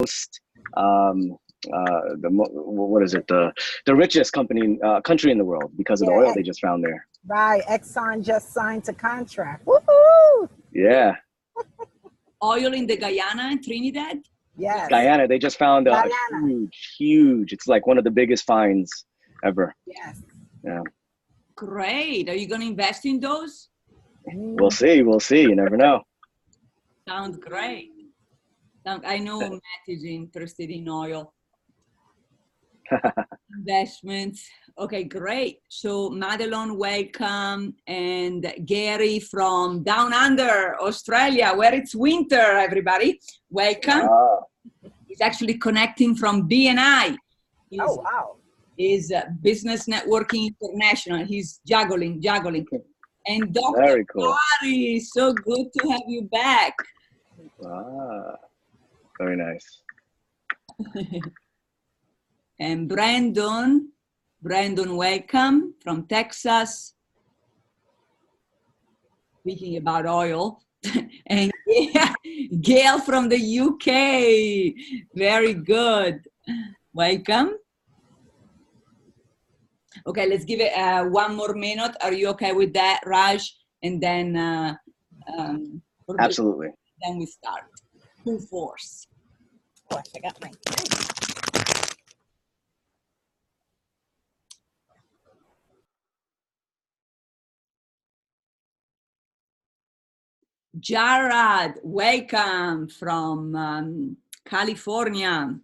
most, what is it? The richest country in the world because of the oil they just found there. Right. Exxon just signed a contract. Woohoo! Yeah. Oil in the Guyana and Trinidad? Yes. Guyana, they just found a huge, it's like one of the biggest finds ever. Yes. Yeah. Great. Are you going to invest in those? We'll see. You never know. Sounds great. I know Matt is interested in oil. Investments. Okay, great. So Madelon, welcome. And Gary from Down Under, Australia, where it's winter, everybody. Welcome. He's actually connecting from BNI. Oh, wow. He's Business Networking International. He's juggling. And Dr. Very cool. Barry, so good to have you back. Very nice. And Brandon, welcome from Texas. Speaking about oil. And Gail from the UK. Very good. Welcome. Okay, let's give it one more minute. Are you okay with that, Raj? And then absolutely. Then we start. Full force. Oh, I forgot my thing. Jared, welcome from California.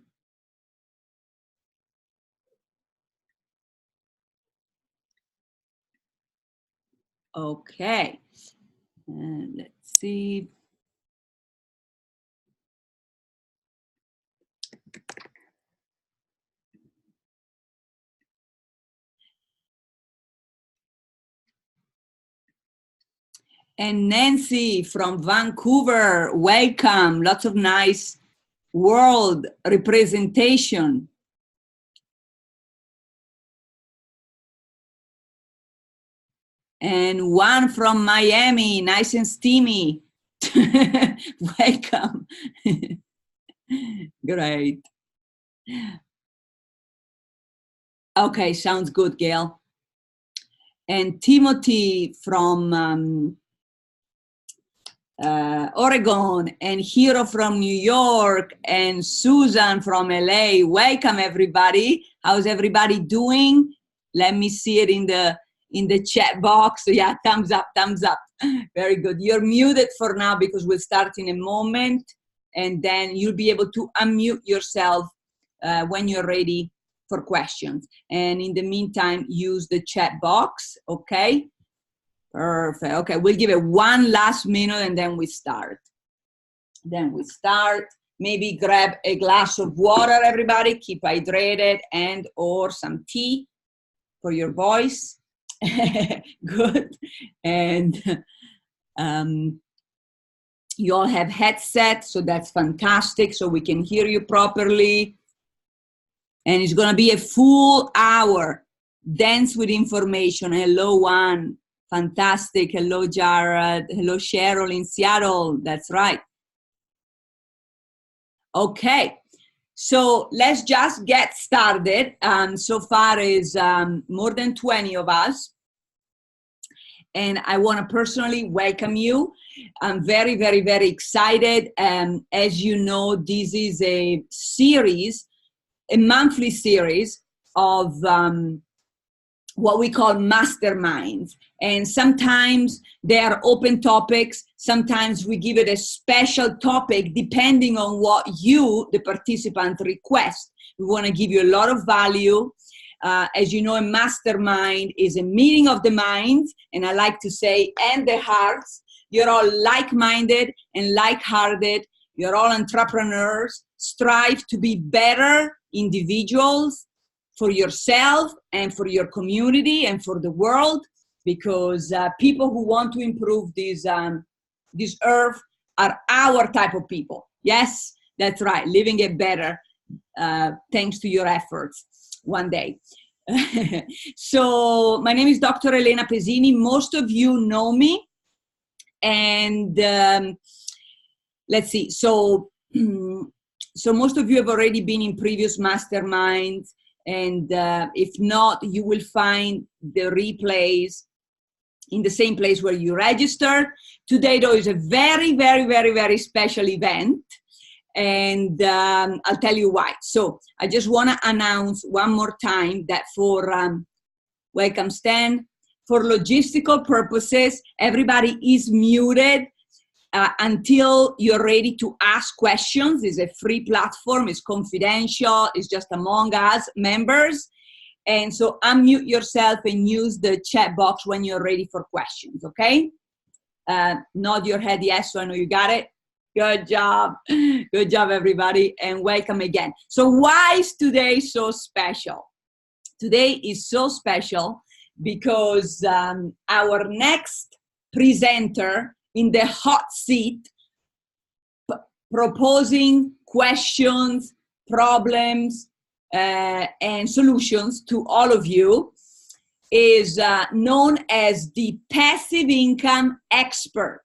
Okay, and let's see. And Nancy from Vancouver, welcome. Lots of nice world representation. And one from Miami, nice and steamy. Welcome. Great. Okay, sounds good, Gail. And Timothy from Oregon, and Hiro from New York, and Susan from LA. Welcome, everybody. How's everybody doing? Let me see it in the chat box. So yeah, thumbs up. Very good. You're muted for now because we'll start in a moment, and then you'll be able to unmute yourself when you're ready for questions. And in the meantime, use the chat box, okay? Perfect. Okay, we'll give it one last minute and then we start. Maybe grab a glass of water, everybody. Keep hydrated, and or some tea for your voice. Good. And you all have headsets, so that's fantastic. So we can hear you properly. And it's going to be a full hour, dense with information. Hello, Juan. Fantastic. Hello, Jared. Hello, Cheryl in Seattle. That's right. Okay. So let's just get started. So far is more than 20 of us. And I want to personally welcome you. I'm very, very, very excited. As you know, this is a series, a monthly series of what we call masterminds. And sometimes they are open topics. Sometimes we give it a special topic depending on what you, the participant, request. We want to give you a lot of value. As you know, a mastermind is a meeting of the minds, and I like to say, and the hearts. You're all like-minded and like-hearted. You're all entrepreneurs. Strive to be better individuals for yourself and for your community and for the world, because people who want to improve this earth are our type of people. Yes, that's right. Living it better thanks to your efforts one day. So my name is Dr. Elena Pesini. Most of you know me. And let's see. So So most of you have already been in previous masterminds, and if not, you will find the replays in the same place where you registered. Today, though, is a very, very, very, very special event, and I'll tell you why. So I just want to announce one more time that for welcome, Stan. For logistical purposes, everybody is muted until you're ready to ask questions. It's a free platform, it's confidential, it's just among us members. And so unmute yourself and use the chat box when you're ready for questions, okay? Nod your head yes, so I know you got it. Good job. Good job, everybody, and welcome again. So why is today so special? Today is so special because our next presenter in the hot seat, proposing questions, problems, and solutions to all of you, is known as the passive income expert.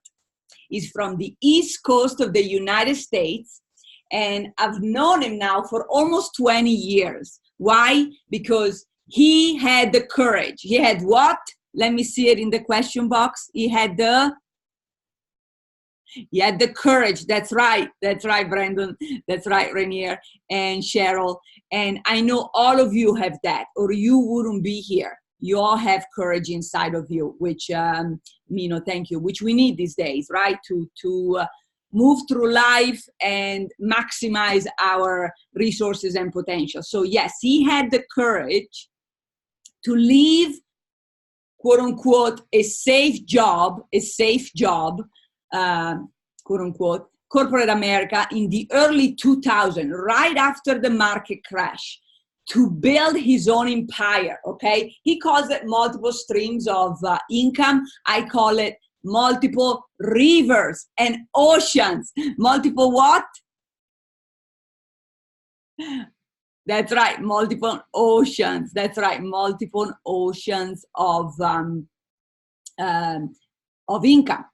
He's from the East Coast of the United States, and I've known him now for almost 20 years. Why? Because he had the courage. He had what? Let me see it in the question box. He had the courage. That's right, Brandon. That's right, Rainier and Cheryl. And I know all of you have that, or you wouldn't be here. You all have courage inside of you, which, Mino, thank you, which we need these days, right? To move through life and maximize our resources and potential. So yes, he had the courage to leave, quote unquote, a safe job, quote unquote, corporate America in the early 2000s, right after the market crash, to build his own empire, okay? He calls it multiple streams of income. I call it multiple rivers and oceans. Multiple what? That's right, multiple oceans. That's right, multiple oceans of income.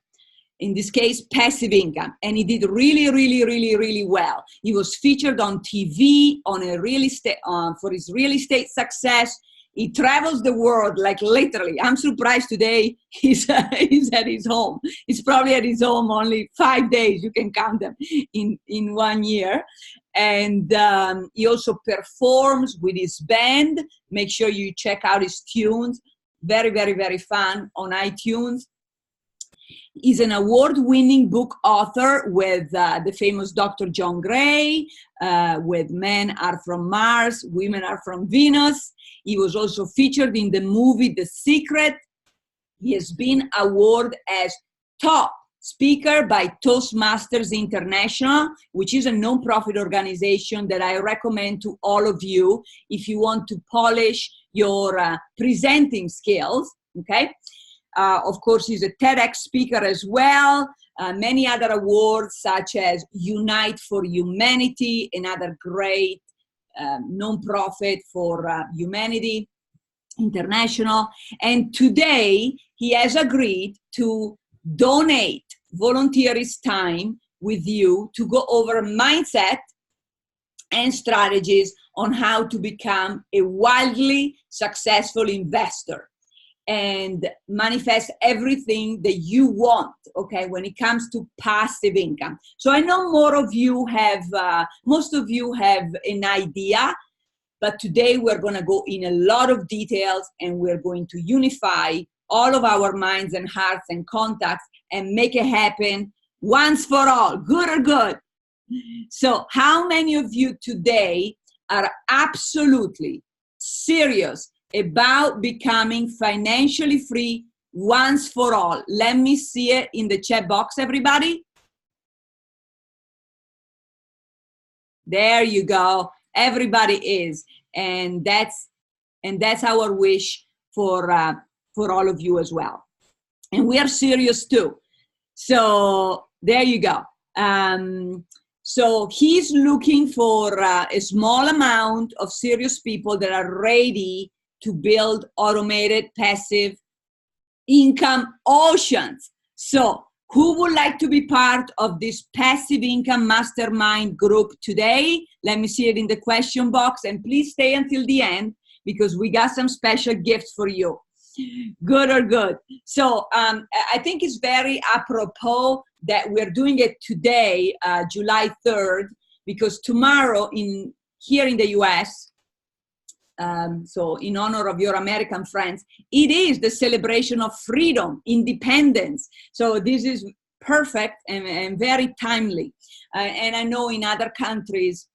In this case, passive income. And he did really, really, really, really well. He was featured on TV on a real estate, for his real estate success. He travels the world, like literally. I'm surprised today he's at his home. He's probably at his home only 5 days. You can count them in 1 year. And he also performs with his band. Make sure you check out his tunes. Very, very, very fun on iTunes. He's an award-winning book author with the famous Dr. John Gray, with Men Are From Mars, Women Are From Venus. He was also featured in the movie The Secret. He has been awarded as top speaker by Toastmasters International, which is a non-profit organization that I recommend to all of you if you want to polish your presenting skills, okay? Of course, he's a TEDx speaker as well. Many other awards, such as Unite for Humanity, another great nonprofit for humanity, international. And today, he has agreed to donate, volunteer his time with you to go over mindset and strategies on how to become a wildly successful investor and manifest everything that you want, okay, when it comes to passive income. So I know most of you have an idea, but today we're gonna go in a lot of details and we're going to unify all of our minds and hearts and contacts and make it happen once for all, good or good. So how many of you today are absolutely serious about becoming financially free once for all? Let me see it in the chat box, everybody. There you go. Everybody is, and that's our wish for all of you as well. And we are serious too. So there you go. So he's looking for a small amount of serious people that are ready to build automated passive income oceans. So Who would like to be part of this passive income mastermind group today? Let me see it in the question box, and please stay until the end because we got some special gifts for you. Good or good. So I think it's very apropos that we're doing it today, July 3rd, because tomorrow here in the US, so in honor of your American friends, it is the celebration of freedom, independence. So this is perfect and very timely. And I know in other countries,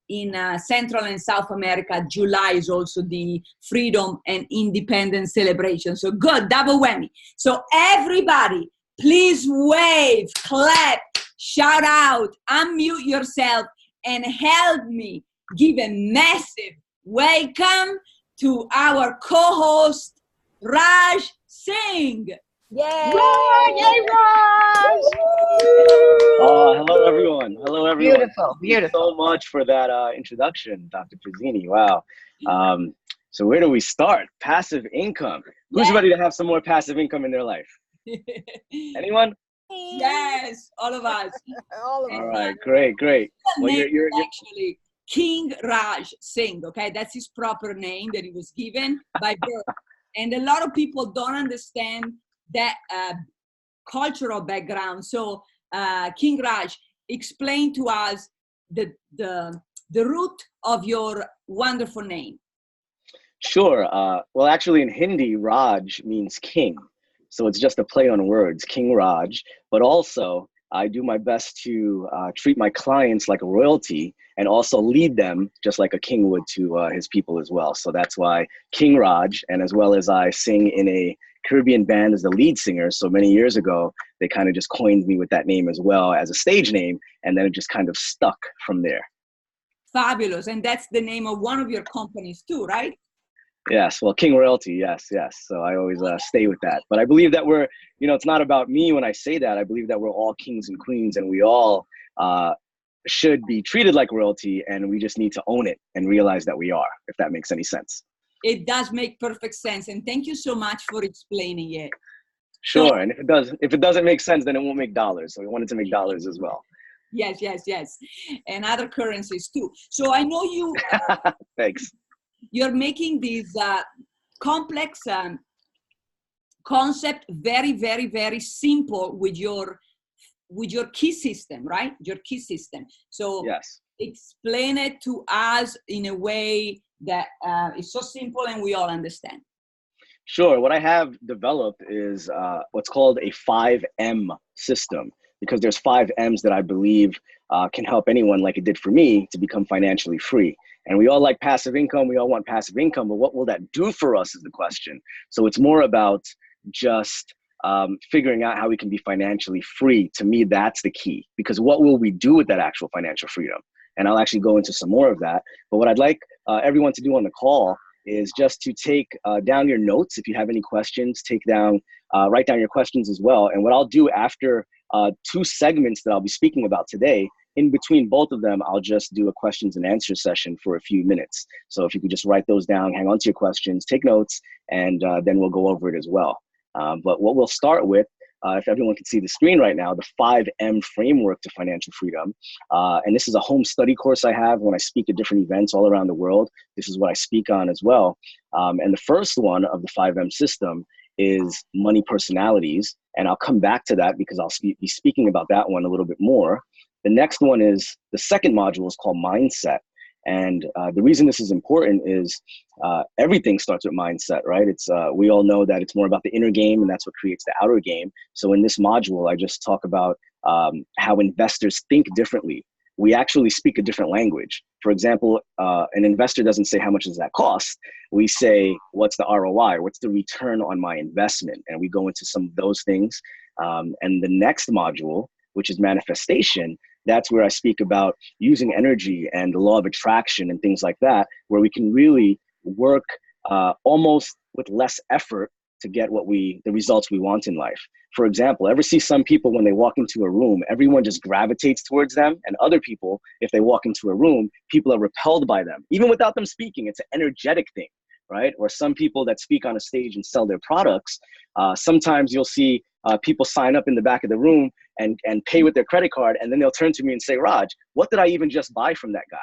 in Central and South America, July is also the freedom and independence celebration. So good, double whammy. So everybody, please wave, clap, shout out, unmute yourself, and help me give a massive welcome to our co-host, Raj Singh. Yay! Yay, Raj! Hello, everyone. Hello, everyone. Beautiful, Thank you so much for that introduction, Dr. Pizzini. Wow. So where do we start? Passive income. Who's ready to have some more passive income in their life? Anyone? Yes, all of us. All of us. All right, great. Well, you're actually King Raj Singh, okay? That's his proper name that he was given by birth. And a lot of people don't understand that cultural background. So King Raj, explain to us the root of your wonderful name. Sure. Well, actually in Hindi, Raj means king. So it's just a play on words, King Raj. But also, I do my best to treat my clients like a royalty and also lead them just like a king would to his people as well. So that's why King Raj, and as well as I sing in a Caribbean band as the lead singer. So many years ago, they kind of just coined me with that name as well as a stage name. And then it just kind of stuck from there. Fabulous. And that's the name of one of your companies too, right? Yes, well, King Royalty, yes. So I always stay with that. But I believe that we're, it's not about me when I say that. I believe that we're all kings and queens and we all should be treated like royalty, and we just need to own it and realize that we are, if that makes any sense. It does make perfect sense. And thank you so much for explaining it. Sure, So, and if it doesn't make sense, then it won't make dollars. So we wanted to make dollars as well. Yes. And other currencies too. So I know you... Thanks. You're making these complex concept very, very, very simple with your key system, right? Your key system. So yes. Explain it to us in a way that is so simple and we all understand. Sure. What I have developed is what's called a 5M system, because there's 5 M's that I believe can help anyone, like it did for me, to become financially free. And we all like passive income. We all want passive income, but what will that do for us is the question. So it's more about just figuring out how we can be financially free. To me, that's the key, because what will we do with that actual financial freedom? And I'll actually go into some more of that. But what I'd like everyone to do on the call is just to take down your notes. If you have any questions, write down your questions as well. And what I'll do after 2 segments that I'll be speaking about today, in between both of them, I'll just do a questions and answer session for a few minutes. So if you could just write those down, hang on to your questions, take notes, and then we'll go over it as well. But what we'll start with, if everyone can see the screen right now, the 5M framework to financial freedom. And this is a home study course I have when I speak at different events all around the world. This is what I speak on as well. And the first one of the 5M system is money personalities. And I'll come back to that because I'll be speaking about that one a little bit more. The next one is, the second module is called mindset. And the reason this is important is everything starts with mindset, right? We all know that it's more about the inner game, and that's what creates the outer game. So in this module, I just talk about how investors think differently. We actually speak a different language. For example, an investor doesn't say, how much does that cost? We say, what's the ROI? What's the return on my investment? And we go into some of those things. And the next module, which is manifestation, that's where I speak about using energy and the law of attraction and things like that, where we can really work almost with less effort to get the results we want in life. For example, ever see some people when they walk into a room, everyone just gravitates towards them, and other people, if they walk into a room, people are repelled by them, even without them speaking. It's an energetic thing, right? Or some people that speak on a stage and sell their products, sometimes you'll see people sign up in the back of the room and pay with their credit card, and then they'll turn to me and say, Raj, what did I even just buy from that guy?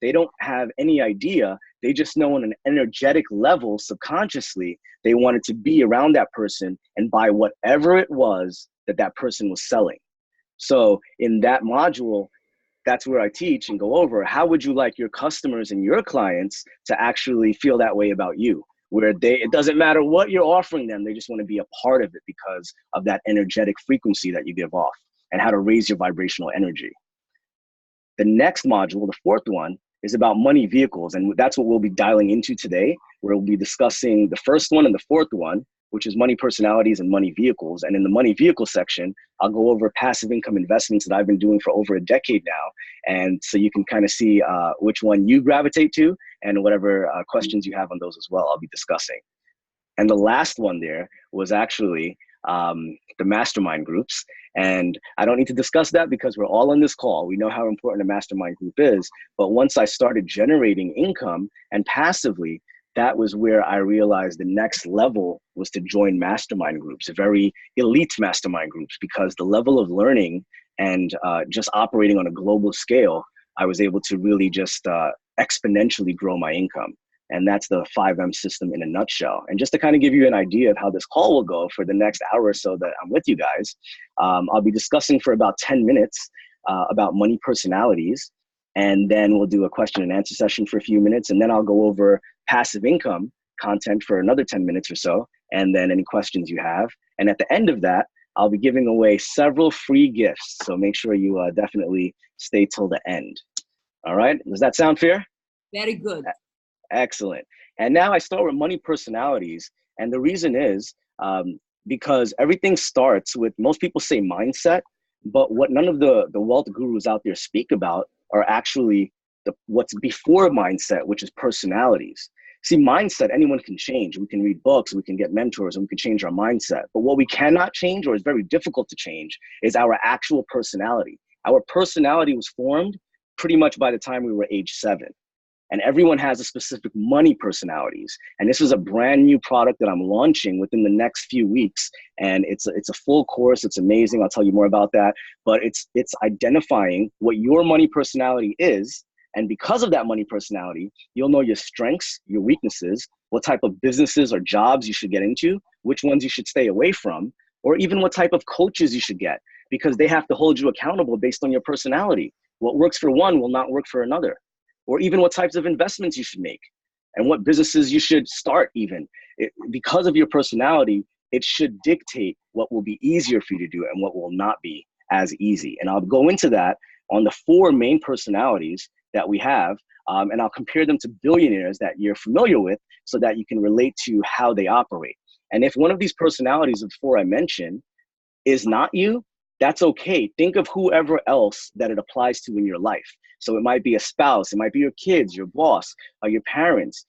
They don't have any idea. They just know on an energetic level, subconsciously, they wanted to be around that person and buy whatever it was that that person was selling. So in that module, that's where I teach and go over how would you like your customers and your clients to actually feel that way about you, where it doesn't matter what you're offering them, they just want to be a part of it because of that energetic frequency that you give off, and how to raise your vibrational energy. The next module, the fourth one, is about money vehicles, and that's what we'll be dialing into today, where we'll be discussing the first one and the fourth one, which is money personalities and money vehicles. And in the money vehicle section, I'll go over passive income investments that I've been doing for over a decade now. And so you can kind of see which one you gravitate to, and whatever questions you have on those as well, I'll be discussing. And the last one there was actually the mastermind groups. And I don't need to discuss that because we're all on this call. We know how important a mastermind group is. But once I started generating income and passively, that was where I realized the next level was to join mastermind groups, very elite mastermind groups, because the level of learning and just operating on a global scale, I was able to really just exponentially grow my income. And that's the 5M system in a nutshell. And just to kind of give you an idea of how this call will go for the next hour or so that I'm with you guys, I'll be discussing for about 10 minutes about money personalities. And then we'll do a question and answer session for a few minutes. And then I'll go over passive income content for another 10 minutes or so. And then any questions you have. And at the end of that, I'll be giving away several free gifts. So make sure you definitely stay till the end. All right. Does that sound fair? Very good. Excellent. And now I start with money personalities. And the reason is because everything starts with, most people say mindset, but what none of the wealth gurus out there speak about are actually what's before mindset, which is personalities. See, mindset, anyone can change. We can read books, we can get mentors, and we can change our mindset. But what we cannot change, or is very difficult to change, is our actual personality. Our personality was formed pretty much by the time we were age 7. And everyone has a specific money personalities. And this is a brand new product that I'm launching within the next few weeks. And it's a full course. It's amazing. I'll tell you more about that. But it's identifying what your money personality is. And because of that money personality, you'll know your strengths, your weaknesses, what type of businesses or jobs you should get into, which ones you should stay away from, or even what type of coaches you should get, because they have to hold you accountable based on your personality. What works for one will not work for another. Or even what types of investments you should make and what businesses you should start even. Because of your personality, it should dictate what will be easier for you to do and what will not be as easy. And I'll go into that on the 4 main personalities that we have, and I'll compare them to billionaires that you're familiar with so that you can relate to how they operate. And if one of these personalities of the 4 I mentioned is not you, that's okay. Think of whoever else that it applies to in your life. So it might be a spouse, it might be your kids, your boss, your parents,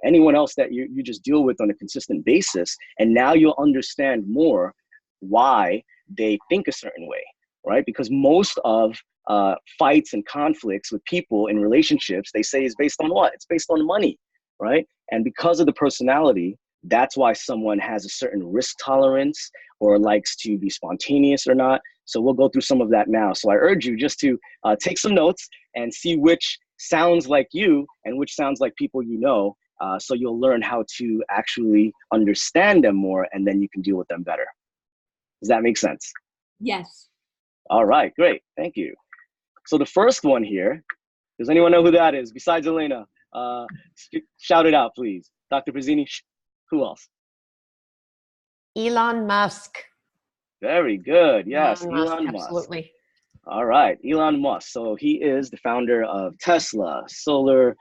anyone else that you just deal with on a consistent basis. And now you'll understand more why they think a certain way, right? Because most of fights and conflicts with people in relationships, they say is based on what? It's based on money, right? And because of the personality, that's why someone has a certain risk tolerance or likes to be spontaneous or not. So we'll go through some of that now. So I urge you just to take some notes and see which sounds like you and which sounds like people you know, so you'll learn how to actually understand them more, and then you can deal with them better. Does that make sense? Yes. All right, great. Thank you. So the first one here, does anyone know who that is besides Elena? Shout it out, please. Dr. Pizzini, who else? Elon Musk. Very good. Yes, Elon Musk. Absolutely. All right, Elon Musk. So he is the founder of Tesla, Solar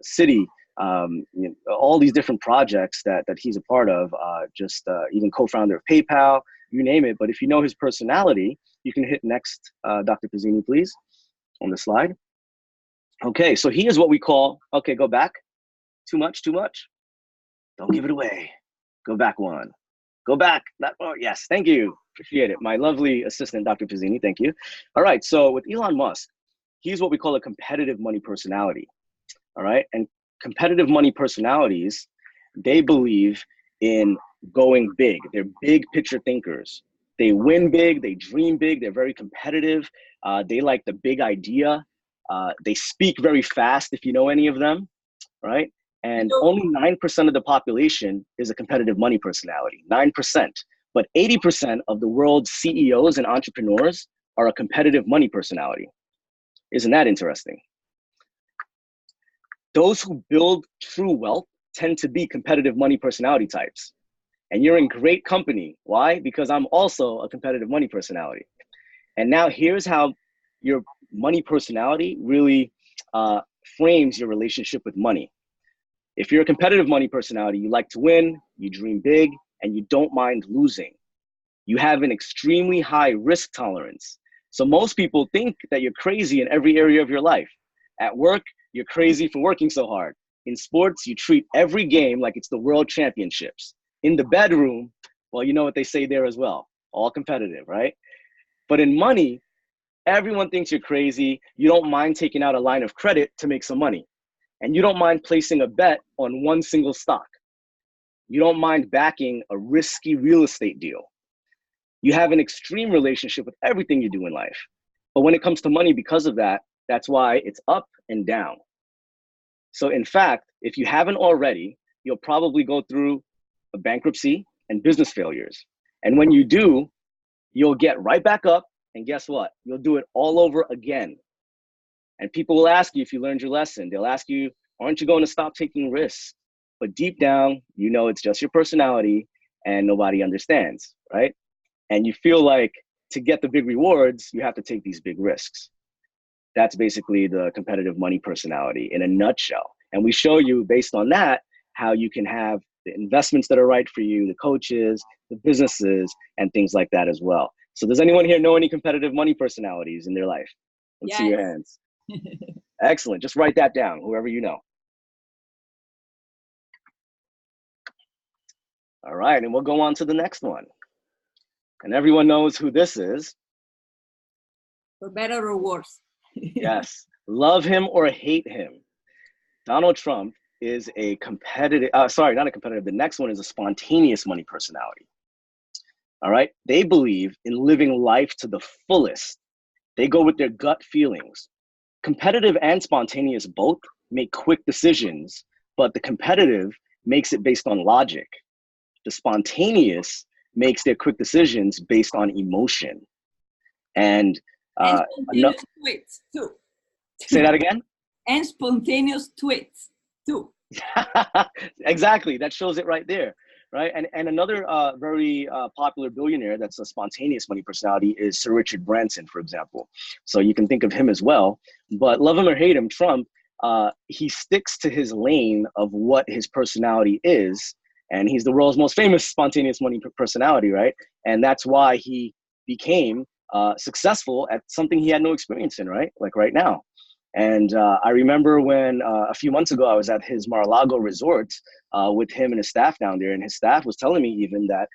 City, all these different projects that he's a part of, even co-founder of PayPal, you name it. But if you know his personality, you can hit next, Dr. Pizzini, please, on the slide. Okay, so he is what we call, okay, go back. Too much? Don't give it away. Go back one. Go back. Yes, thank you. Appreciate it. My lovely assistant, Dr. Pizzini, thank you. All right, so with Elon Musk, he's what we call a competitive money personality. All right, and competitive money personalities, they believe in going big. They're big picture thinkers. They win big, they dream big, they're very competitive. They like the big idea. They speak very fast if you know any of them, right? And only 9% of the population is a competitive money personality, 9%. But 80% of the world's CEOs and entrepreneurs are a competitive money personality. Isn't that interesting? Those who build true wealth tend to be competitive money personality types. And you're in great company. Why? Because I'm also a competitive money personality. And now here's how your money personality really frames your relationship with money. If you're a competitive money personality, you like to win, you dream big, and you don't mind losing. You have an extremely high risk tolerance. So most people think that you're crazy in every area of your life. At work, you're crazy for working so hard. In sports, you treat every game like it's the world championships. In the bedroom, well, you know what they say there as well. All competitive, right? But in money, everyone thinks you're crazy. You don't mind taking out a line of credit to make some money. And you don't mind placing a bet on one single stock. You don't mind backing a risky real estate deal. You have an extreme relationship with everything you do in life. But when it comes to money, because of that, that's why it's up and down. So in fact, if you haven't already, you'll probably go through a bankruptcy and business failures. And when you do, you'll get right back up, and guess what? You'll do it all over again. And people will ask you if you learned your lesson. They'll ask you, aren't you going to stop taking risks? But deep down, you know it's just your personality and nobody understands, right? And you feel like to get the big rewards, you have to take these big risks. That's basically the competitive money personality in a nutshell. And we show you based on that, how you can have the investments that are right for you, the coaches, the businesses, and things like that as well. So does anyone here know any competitive money personalities in their life? Let's see your hands. Excellent. Just write that down, whoever you know. All right, and we'll go on to the next one. And everyone knows who this is. For better or worse. Yes. Love him or hate him. Donald Trump is a competitive, sorry, not a competitive. The next one is a spontaneous money personality. All right. They believe in living life to the fullest. They go with their gut feelings. Competitive and spontaneous both make quick decisions, but the competitive makes it based on logic. The spontaneous makes their quick decisions based on emotion. And spontaneous tweets too. Say that again? And spontaneous tweets too. Exactly. That shows it right there. Right. And another very popular billionaire that's a spontaneous money personality is Sir Richard Branson, for example. So you can think of him as well. But love him or hate him, Trump, he sticks to his lane of what his personality is. And he's the world's most famous spontaneous money personality, right? And that's why he became successful at something he had no experience in, right? Like right now. And I remember when a few months ago, I was at his Mar-a-Lago resort with him and his staff down there. And his staff was telling me even that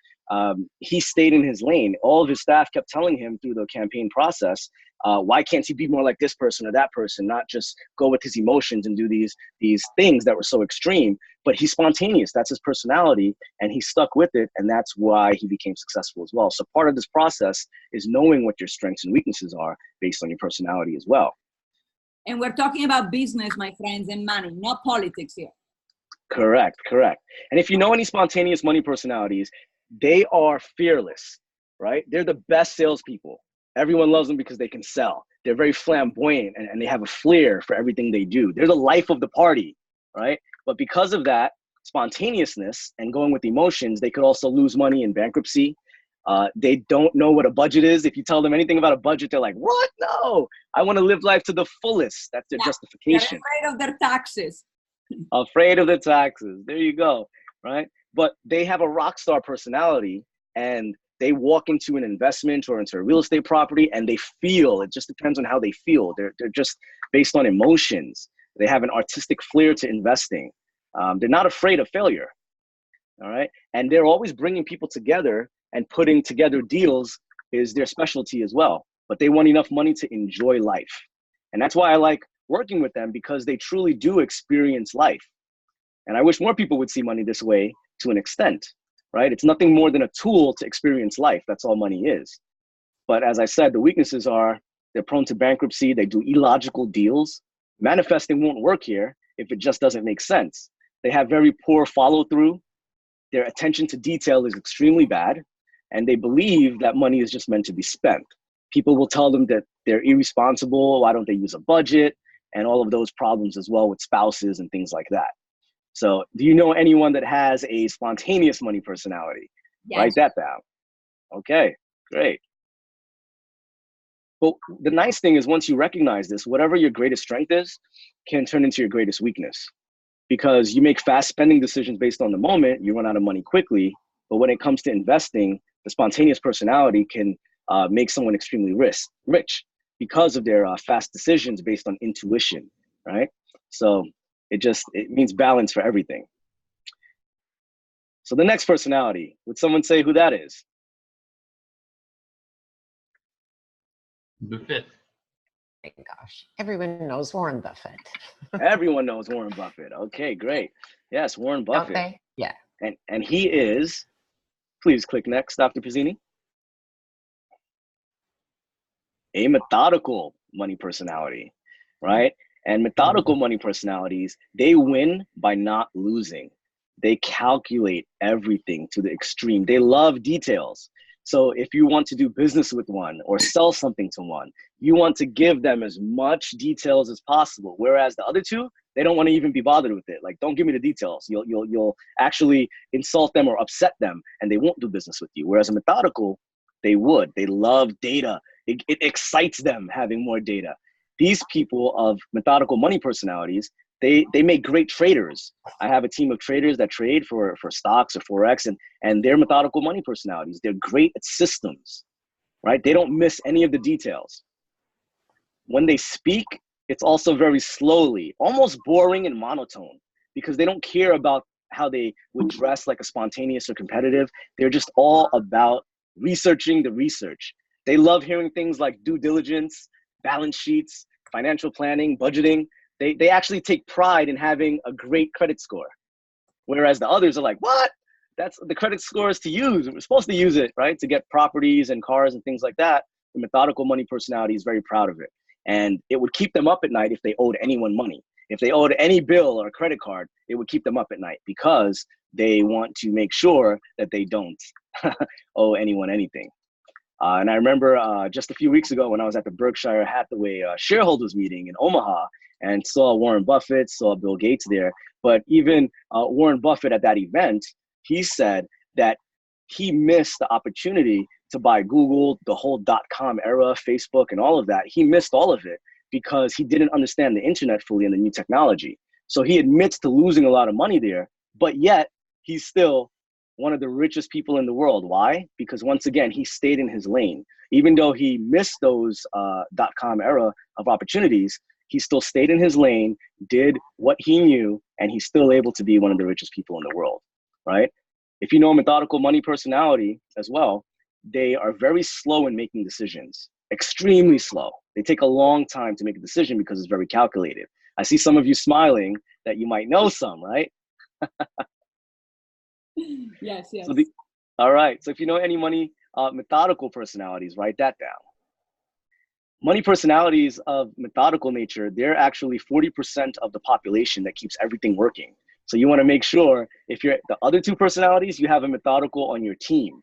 he stayed in his lane. All of his staff kept telling him through the campaign process, why can't he be more like this person or that person, not just go with his emotions and do these things that were so extreme. But he's spontaneous. That's his personality. And he stuck with it. And that's why he became successful as well. So part of this process is knowing what your strengths and weaknesses are based on your personality as well. And we're talking about business, my friends, and money, not politics here. Correct. And if you know any spontaneous money personalities, they are fearless, right? They're the best salespeople. Everyone loves them because they can sell. They're very flamboyant and they have a flair for everything they do. They're the life of the party, right? But because of that spontaneousness and going with emotions, they could also lose money in bankruptcy. They don't know what a budget is. If you tell them anything about a budget, they're like, what? No, I want to live life to the fullest. That's their justification. They're afraid of their taxes. Afraid of the taxes. There you go, right? But they have a rock star personality and they walk into an investment or into a real estate property and they feel, it just depends on how they feel. They're just based on emotions. They have an artistic flair to investing. They're not afraid of failure, all right? And they're always bringing people together and putting together deals is their specialty as well. But they want enough money to enjoy life. And that's why I like working with them, because they truly do experience life. And I wish more people would see money this way to an extent. right? It's nothing more than a tool to experience life. That's all money is. But as I said, the weaknesses are they're prone to bankruptcy. They do illogical deals. Manifesting won't work here if it just doesn't make sense. They have very poor follow through. Their attention to detail is extremely bad. And they believe that money is just meant to be spent. People will tell them that they're irresponsible. Why don't they use a budget? And all of those problems as well with spouses and things like that. So do you know anyone that has a spontaneous money personality? Yes. Write that down. Okay, great. But the nice thing is once you recognize this, whatever your greatest strength is can turn into your greatest weakness, because you make fast spending decisions based on the moment, you run out of money quickly. But when it comes to investing, the spontaneous personality can make someone extremely rich because of their fast decisions based on intuition, right? So it means balance for everything. So the next personality, would someone say who that is? Buffett. My gosh, everyone knows Warren Buffett. Everyone knows Warren Buffett. Okay, great. Yes, Warren Buffett. Okay, yeah. And he is, please click next, Dr. Pizzini. A methodical money personality, right? And methodical money personalities, they win by not losing. They calculate everything to the extreme. They love details. So if you want to do business with one or sell something to one, you want to give them as much details as possible. Whereas the other two, they don't want to even be bothered with it. Like, don't give me the details. You'll actually insult them or upset them, and they won't do business with you. Whereas a methodical, they would. They love data. It excites them having more data. These people of methodical money personalities, they make great traders. I have a team of traders that trade for stocks or Forex, and they're methodical money personalities. They're great at systems, right? They don't miss any of the details. When they speak, it's also very slowly, almost boring and monotone, because they don't care about how they would dress like a spontaneous or competitive. They're just all about researching the research. They love hearing things like due diligence, balance sheets, financial planning, budgeting. They actually take pride in having a great credit score. Whereas the others are like, what? That's the credit score is to use. We're supposed to use it, right? To get properties and cars and things like that. The methodical money personality is very proud of it. And it would keep them up at night if they owed anyone money. If they owed any bill or a credit card, it would keep them up at night because they want to make sure that they don't owe anyone anything. And I remember just a few weeks ago when I was at the Berkshire Hathaway shareholders meeting in Omaha and saw Warren Buffett, saw Bill Gates there. But even Warren Buffett at that event, he said that he missed the opportunity to buy Google, the whole .com era, Facebook, and all of that. He missed all of it because he didn't understand the internet fully and the new technology. So he admits to losing a lot of money there, but yet he's still one of the richest people in the world. Why? Because once again, he stayed in his lane. Even though he missed those .com era of opportunities, he still stayed in his lane, did what he knew, and he's still able to be one of the richest people in the world, right? If you know a methodical money personality as well, they are very slow in making decisions, extremely slow. They take a long time to make a decision because it's very calculated. I see some of you smiling that you might know some, right? Yes. So all right. So if you know any money methodical personalities, write that down. Money personalities of methodical nature, they're actually 40% of the population that keeps everything working. So you want to make sure if you're the other two personalities, you have a methodical on your team.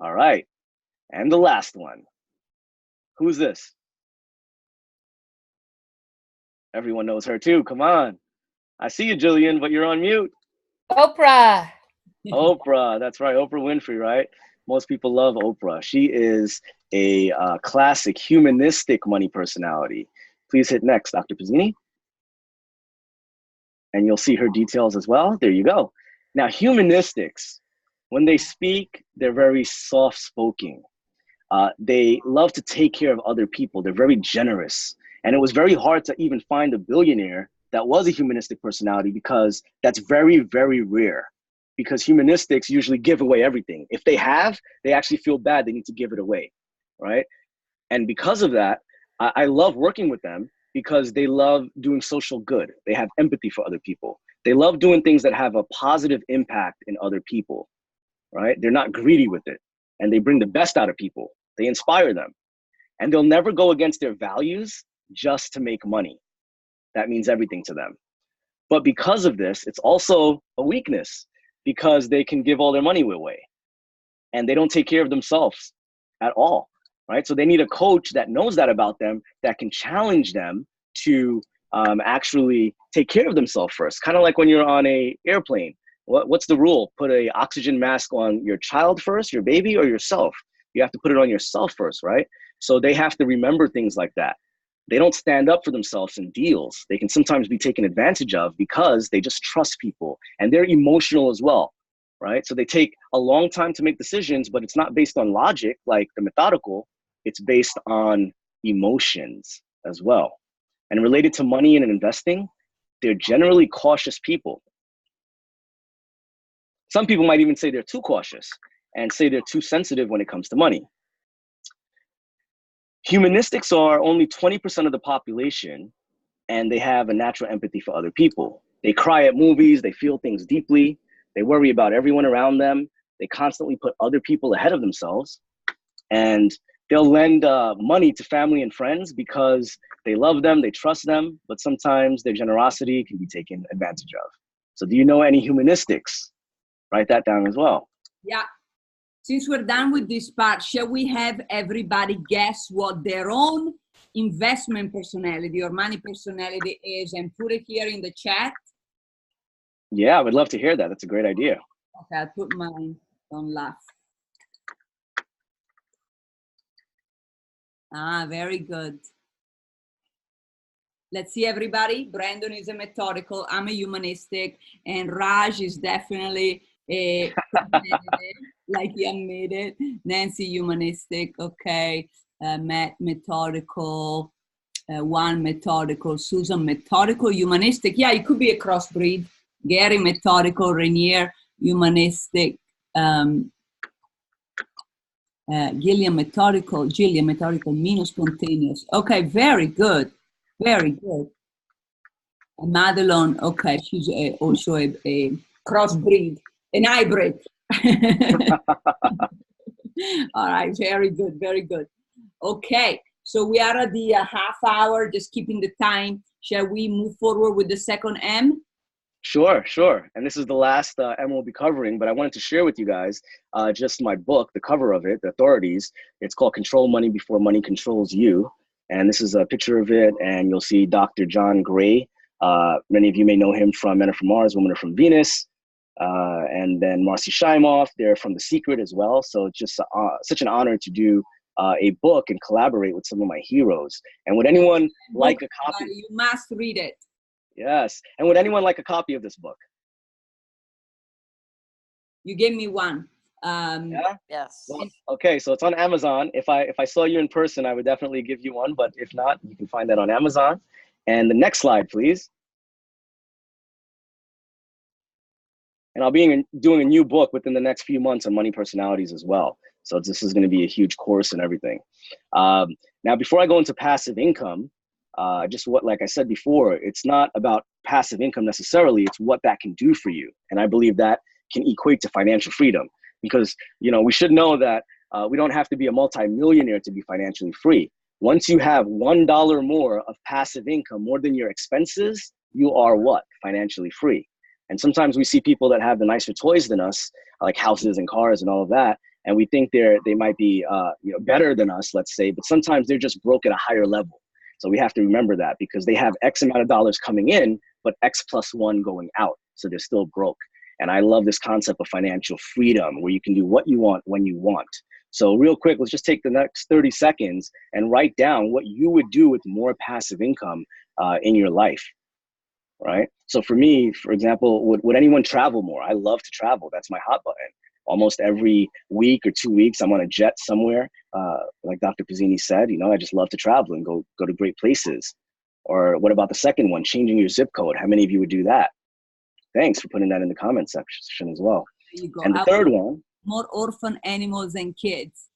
All right. And the last one. Who's this? Everyone knows her too. Come on. I see you, Jillian, but you're on mute. Oprah. Oprah. That's right. Oprah Winfrey, right? Most people love Oprah. She is a classic humanistic money personality. Please hit next, Dr. Pizzini. And you'll see her details as well. There you go. Now, humanistics, when they speak, they're very soft-spoken. They love to take care of other people. They're very generous. And it was very hard to even find a billionaire that was a humanistic personality because that's very, very rare. Because humanistics usually give away everything. If they have, they actually feel bad. They need to give it away, right? And because of that, I love working with them because they love doing social good. They have empathy for other people. They love doing things that have a positive impact in other people, right? They're not greedy with it, and they bring the best out of people. They inspire them, and they'll never go against their values just to make money. That means everything to them. But because of this, it's also a weakness because they can give all their money away and they don't take care of themselves at all, right? So they need a coach that knows that about them, that can challenge them to actually take care of themselves first. Kind of like when you're on a airplane. What's the rule? Put a oxygen mask on your child first, your baby, or yourself? You have to put it on yourself first, right? So they have to remember things like that. They don't stand up for themselves in deals. They can sometimes be taken advantage of because they just trust people, and they're emotional as well, right? So they take a long time to make decisions, but it's not based on logic like the methodical. It's based on emotions as well. And related to money and investing, they're generally cautious people. Some people might even say they're too cautious and say they're too sensitive when it comes to money. Humanistics are only 20% of the population, and they have a natural empathy for other people. They cry at movies, they feel things deeply, they worry about everyone around them, they constantly put other people ahead of themselves, and they'll lend money to family and friends because they love them, they trust them, but sometimes their generosity can be taken advantage of. So do you know any humanistics? Write that down as well. Yeah. Since we're done with this part, shall we have everybody guess what their own investment personality or money personality is and put it here in the chat? Yeah, I would love to hear that. That's a great idea. Okay, I'll put mine. Don't laugh. Ah, very good. Let's see, everybody. Brandon is a methodical. I'm a humanistic. And Raj is definitely a like he admitted. Nancy, humanistic. Okay. Matt, methodical. Juan, methodical. Susan, methodical. Humanistic. Yeah, it could be a crossbreed. Gary, methodical. Rainier, humanistic. Gillian, methodical. Gillian, methodical. Mino, spontaneous. Okay, very good. Very good. And Madelon, okay, she's also a crossbreed, an hybrid. All right, very good, very good. Okay, so we are at the half hour, just keeping the time. Shall we move forward with the second M? Sure, sure. And this is the last M we'll be covering, but I wanted to share with you guys just my book, the cover of it, The Authorities. It's called Control Money Before Money Controls You. And this is a picture of it, and you'll see Dr. John Gray. Many of you may know him from Men Are From Mars, Women Are From Venus. And then Marcy Shimoff, they're from The Secret as well. So it's just such an honor to do a book and collaborate with some of my heroes. And would anyone like a copy? You must read it. Yes. And would anyone like a copy of this book? You gave me one. Yeah? Yes. Well, okay, so it's on Amazon. If I saw you in person, I would definitely give you one, but if not, you can find that on Amazon. And the next slide, please. And I'll be doing a new book within the next few months on money personalities as well. So this is going to be a huge course and everything. Now, before I go into passive income, like I said before, it's not about passive income necessarily. It's what that can do for you. And I believe that can equate to financial freedom. Because, you know, we should know that we don't have to be a multimillionaire to be financially free. Once you have $1 more of passive income, more than your expenses, you are what? Financially free. And sometimes we see people that have the nicer toys than us, like houses and cars and all of that, and we think they might be better than us, let's say, but sometimes they're just broke at a higher level. So we have to remember that because they have X amount of dollars coming in, but X plus one going out. So they're still broke. And I love this concept of financial freedom where you can do what you want when you want. So real quick, let's just take the next 30 seconds and write down what you would do with more passive income in your life, right? So for me, for example, would anyone travel more? I love to travel. That's my hot button. Almost every week or 2 weeks, I'm on a jet somewhere. Like Dr. Pizzini said, I just love to travel and go to great places. Or what about the second one, changing your zip code? How many of you would do that? Thanks for putting that in the comment section as well. There you go. And the third one. More orphan animals and kids.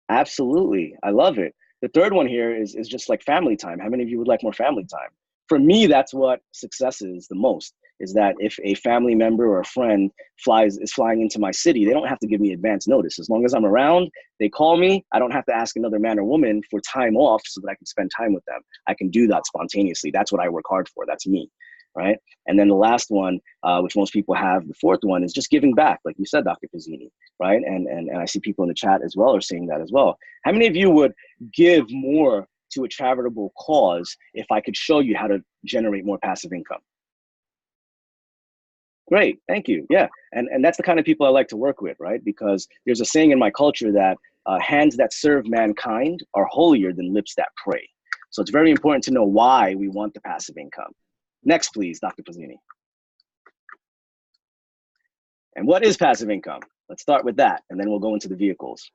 Absolutely. I love it. The third one here is just like family time. How many of you would like more family time? For me, that's what success is the most, is that if a family member or a friend is flying into my city, they don't have to give me advance notice. As long as I'm around, they call me. I don't have to ask another man or woman for time off so that I can spend time with them. I can do that spontaneously. That's what I work hard for. That's me, right? And then the last one, which most people have, the fourth one, is just giving back, like you said, Dr. Pizzini, right? And I see people in the chat as well are saying that as well. How many of you would give more to a charitable cause if I could show you how to generate more passive income? Great, thank you. Yeah, and that's the kind of people I like to work with, right? Because there's a saying in my culture that hands that serve mankind are holier than lips that pray. So it's very important to know why we want the passive income. Next, please, Dr. Pizzini. And what is passive income? Let's start with that, and then we'll go into the vehicles.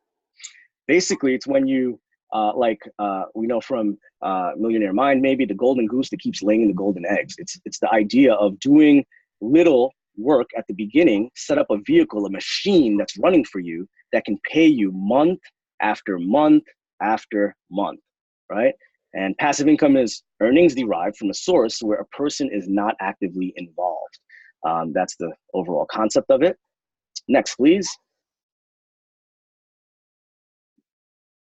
Basically, it's when you, we know from Millionaire Mind, maybe the golden goose that keeps laying the golden eggs. It's the idea of doing little work at the beginning, set up a vehicle, a machine that's running for you that can pay you month after month after month, right? And passive income is earnings derived from a source where a person is not actively involved. That's the overall concept of it. Next, please.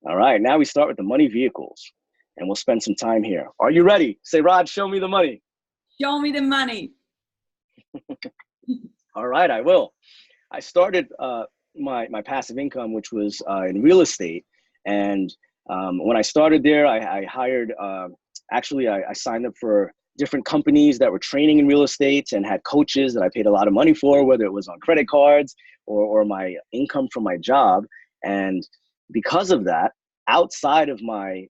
All right, now we start with the money vehicles, and we'll spend some time here. Are you ready? Say, Rod, show me the money. Show me the money. All right, I will. I started my passive income, which was in real estate. And when I started there, I hired, I signed up for different companies that were training in real estate and had coaches that I paid a lot of money for, whether it was on credit cards or my income from my job. And because of that, outside of my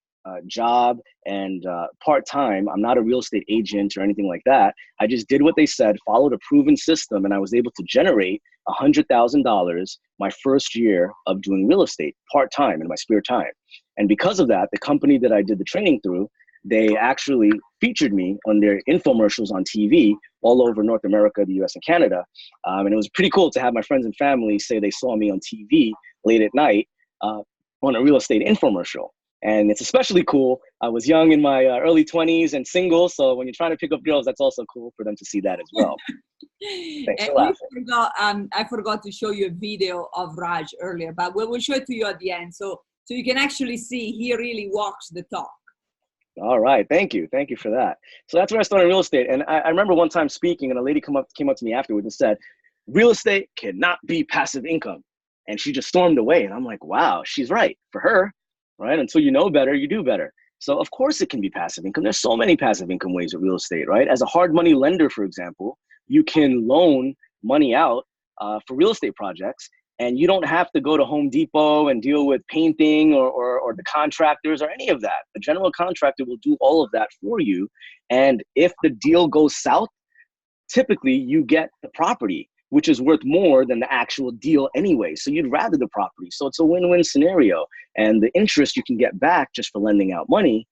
job and part-time, I'm not a real estate agent or anything like that. I just did what they said, followed a proven system, and I was able to generate $100,000 my first year of doing real estate part-time in my spare time. And because of that, the company that I did the training through, they actually featured me on their infomercials on TV all over North America, the US, and Canada. And it was pretty cool to have my friends and family say they saw me on TV late at night on a real estate infomercial. And it's especially cool. I was young in my early 20s and single. So when you're trying to pick up girls, that's also cool for them to see that as well. Thanks for laughing. I forgot to show you a video of Raj earlier, but we'll show it to you at the end. So you can actually see he really walks the talk. All right. Thank you. Thank you for that. So that's where I started real estate. And I remember one time speaking, and a lady came up to me afterwards and said, real estate cannot be passive income. And she just stormed away. And I'm like, wow, she's right. For her, right? Until you know better, you do better. So of course it can be passive income. There's so many passive income ways with real estate, right? As a hard money lender, for example, you can loan money out for real estate projects, and you don't have to go to Home Depot and deal with painting or the contractors or any of that. The general contractor will do all of that for you. And if the deal goes south, typically you get the property, which is worth more than the actual deal anyway. So you'd rather the property. So it's a win-win scenario. And the interest you can get back just for lending out money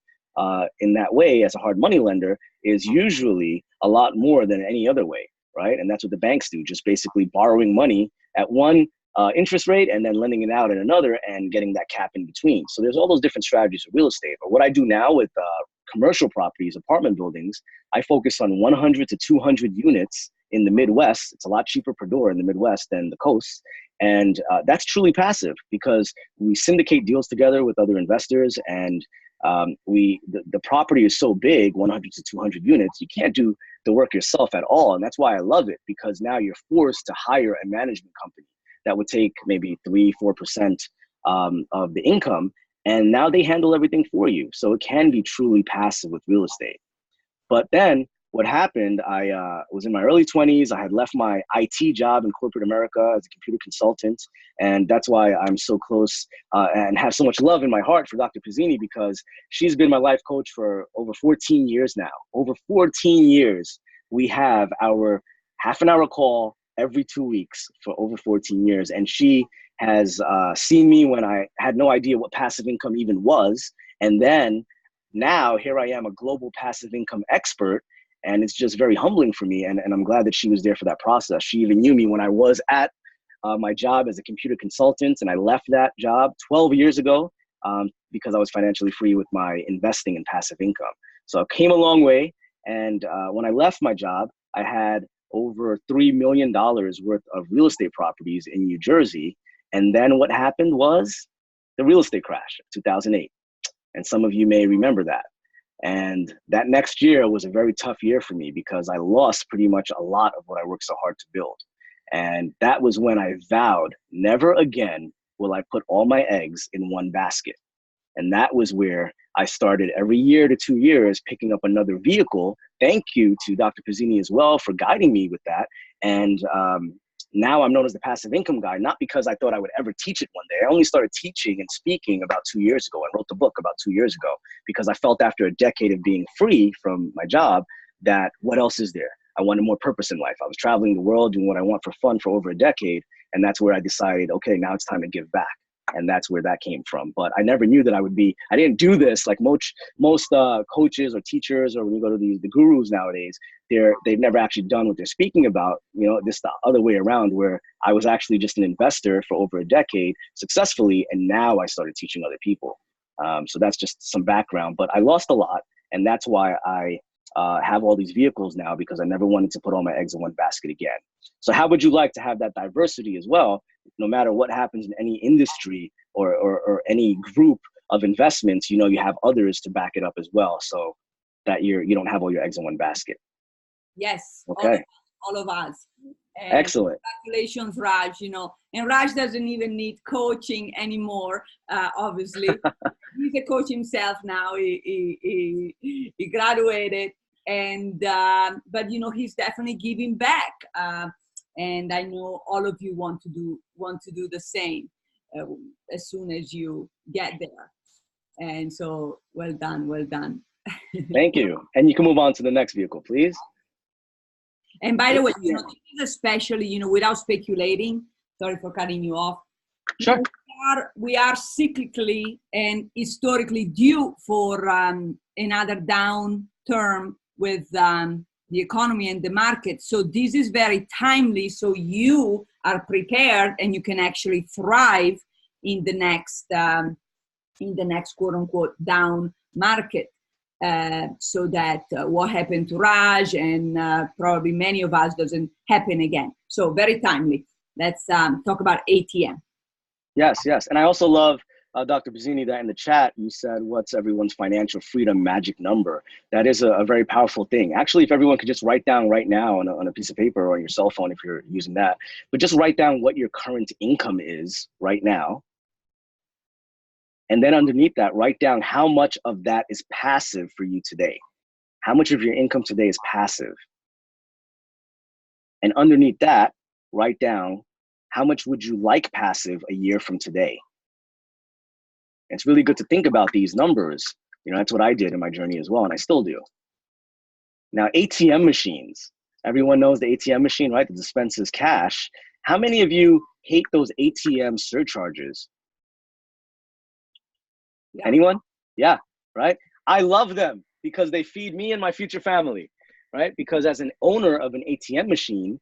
in that way as a hard money lender is usually a lot more than any other way, right? And that's what the banks do, just basically borrowing money at one interest rate and then lending it out at another and getting that cap in between. So there's all those different strategies of real estate. But what I do now with commercial properties, apartment buildings, I focus on 100 to 200 units in the Midwest. It's a lot cheaper per door in the Midwest than the coast. And that's truly passive because we syndicate deals together with other investors, and the property is so big, 100 to 200 units, you can't do the work yourself at all. And that's why I love it, because now you're forced to hire a management company that would take maybe 3-4% of the income. And now they handle everything for you. So it can be truly passive with real estate. But then what happened, I was in my early 20s. I had left my IT job in corporate America as a computer consultant. And that's why I'm so close and have so much love in my heart for Dr. Pizzini, because she's been my life coach for over 14 years now. Over 14 years, we have our half-an-hour call every 2 weeks for over 14 years. And she has seen me when I had no idea what passive income even was. And then now here I am, a global passive income expert. And it's just very humbling for me. And I'm glad that she was there for that process. She even knew me when I was at my job as a computer consultant, and I left that job 12 years ago because I was financially free with my investing in passive income. So I came a long way. And when I left my job, I had over $3 million worth of real estate properties in New Jersey. And then what happened was the real estate crash of 2008. And some of you may remember that. And that next year was a very tough year for me because I lost pretty much a lot of what I worked so hard to build. And that was when I vowed, never again will I put all my eggs in one basket. And that was where I started every year to 2 years picking up another vehicle. Thank you to Dr. Pizzini as well for guiding me with that. And now I'm known as the passive income guy, not because I thought I would ever teach it one day. I only started teaching and speaking about 2 years ago. I wrote the book about 2 years ago because I felt after a decade of being free from my job that what else is there? I wanted more purpose in life. I was traveling the world doing what I want for fun for over a decade. And that's where I decided, okay, now it's time to give back. And that's where that came from. But I never knew that I didn't do this like most coaches or teachers, or when you go to the gurus nowadays, they've never actually done what they're speaking about. You know, this the other way around, where I was actually just an investor for over a decade successfully. And now I started teaching other people. So that's just some background, but I lost a lot. And that's why I have all these vehicles now, because I never wanted to put all my eggs in one basket again. So how would you like to have that diversity as well? No matter what happens in any industry or any group of investments, you know, you have others to back it up as well, so that you don't have all your eggs in one basket. Yes. Okay. All of us. And excellent. Congratulations, Raj. You know, and Raj doesn't even need coaching anymore. Obviously, he's a coach himself now. He graduated, and but you know, he's definitely giving back. And I know all of you want to do the same as soon as you get there. And so, well done, well done. Thank you. And you can move on to the next vehicle, please. And by the way, you know, this is especially, you know, without speculating, sorry for cutting you off. Sure. We are cyclically and historically due for another down term with the economy and the market. So this is very timely. So you are prepared and you can actually thrive in the next quote unquote down market. So that what happened to Raj and probably many of us doesn't happen again. So very timely. Let's talk about ATM. Yes. And I also love, Dr. Pizzini, that in the chat, you said, what's everyone's financial freedom magic number? That is a very powerful thing. Actually, if everyone could just write down right now on a piece of paper or on your cell phone, if you're using that, but just write down what your current income is right now. And then underneath that, write down how much of that is passive for you today. How much of your income today is passive? And underneath that, write down how much would you like passive a year from today? It's really good to think about these numbers. You know, that's what I did in my journey as well, and I still do. Now, ATM machines. Everyone knows the ATM machine, right? That dispenses cash. How many of you hate those ATM surcharges? Yeah. Anyone? Yeah, right? I love them because they feed me and my future family, right? Because as an owner of an ATM machine,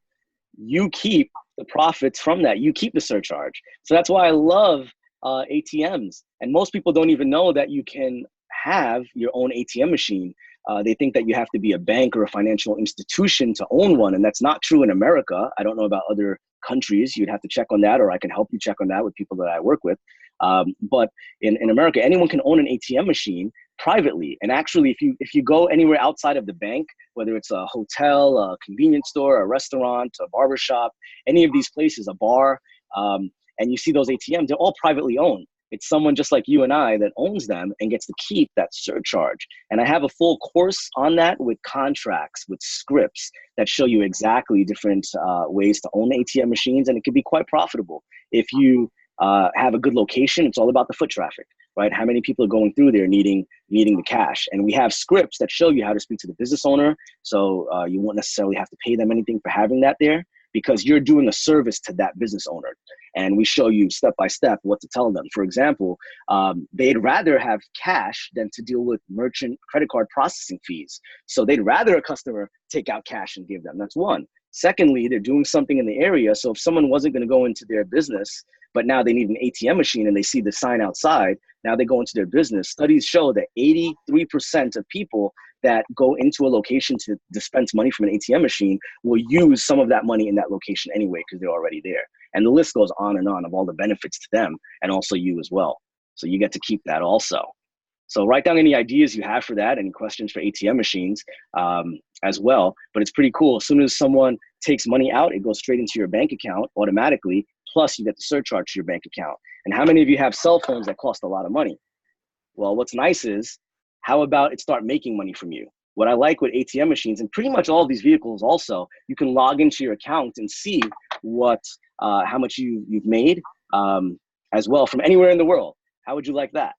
you keep the profits from that. You keep the surcharge. So that's why I love ATMs. And most people don't even know that you can have your own ATM machine. They think that you have to be a bank or a financial institution to own one. And that's not true in America. I don't know about other countries. You'd have to check on that, or I can help you check on that with people that I work with. But in America, anyone can own an ATM machine privately. And actually, if you go anywhere outside of the bank, whether it's a hotel, a convenience store, a restaurant, a barbershop, any of these places, a bar, and you see those ATMs, they're all privately owned. It's someone just like you and I that owns them and gets to keep that surcharge. And I have a full course on that with contracts, with scripts that show you exactly different ways to own ATM machines. And it can be quite profitable. If you have a good location, it's all about the foot traffic, right? How many people are going through there needing the cash? And we have scripts that show you how to speak to the business owner. So you won't necessarily have to pay them anything for having that there, because you're doing a service to that business owner. And we show you step by step what to tell them. For example, they'd rather have cash than to deal with merchant credit card processing fees. So they'd rather a customer take out cash and give them. That's one. Secondly, they're doing something in the area. So if someone wasn't going to go into their business, but now they need an ATM machine and they see the sign outside, Now they go into their business. Studies show that 83% of people that go into a location to dispense money from an ATM machine will use some of that money in that location anyway because they're already there. And the list goes on and on of all the benefits to them and also you as well. So you get to keep that also. So write down any ideas you have for that, any questions for ATM machines as well. But it's pretty cool. As soon as someone takes money out, it goes straight into your bank account automatically. Plus you get the surcharge to your bank account. And how many of you have cell phones that cost a lot of money? Well, what's nice is, how about it start making money from you? What I like with ATM machines and pretty much all of these vehicles also, you can log into your account and see what, how much you've made as well from anywhere in the world. How would you like that?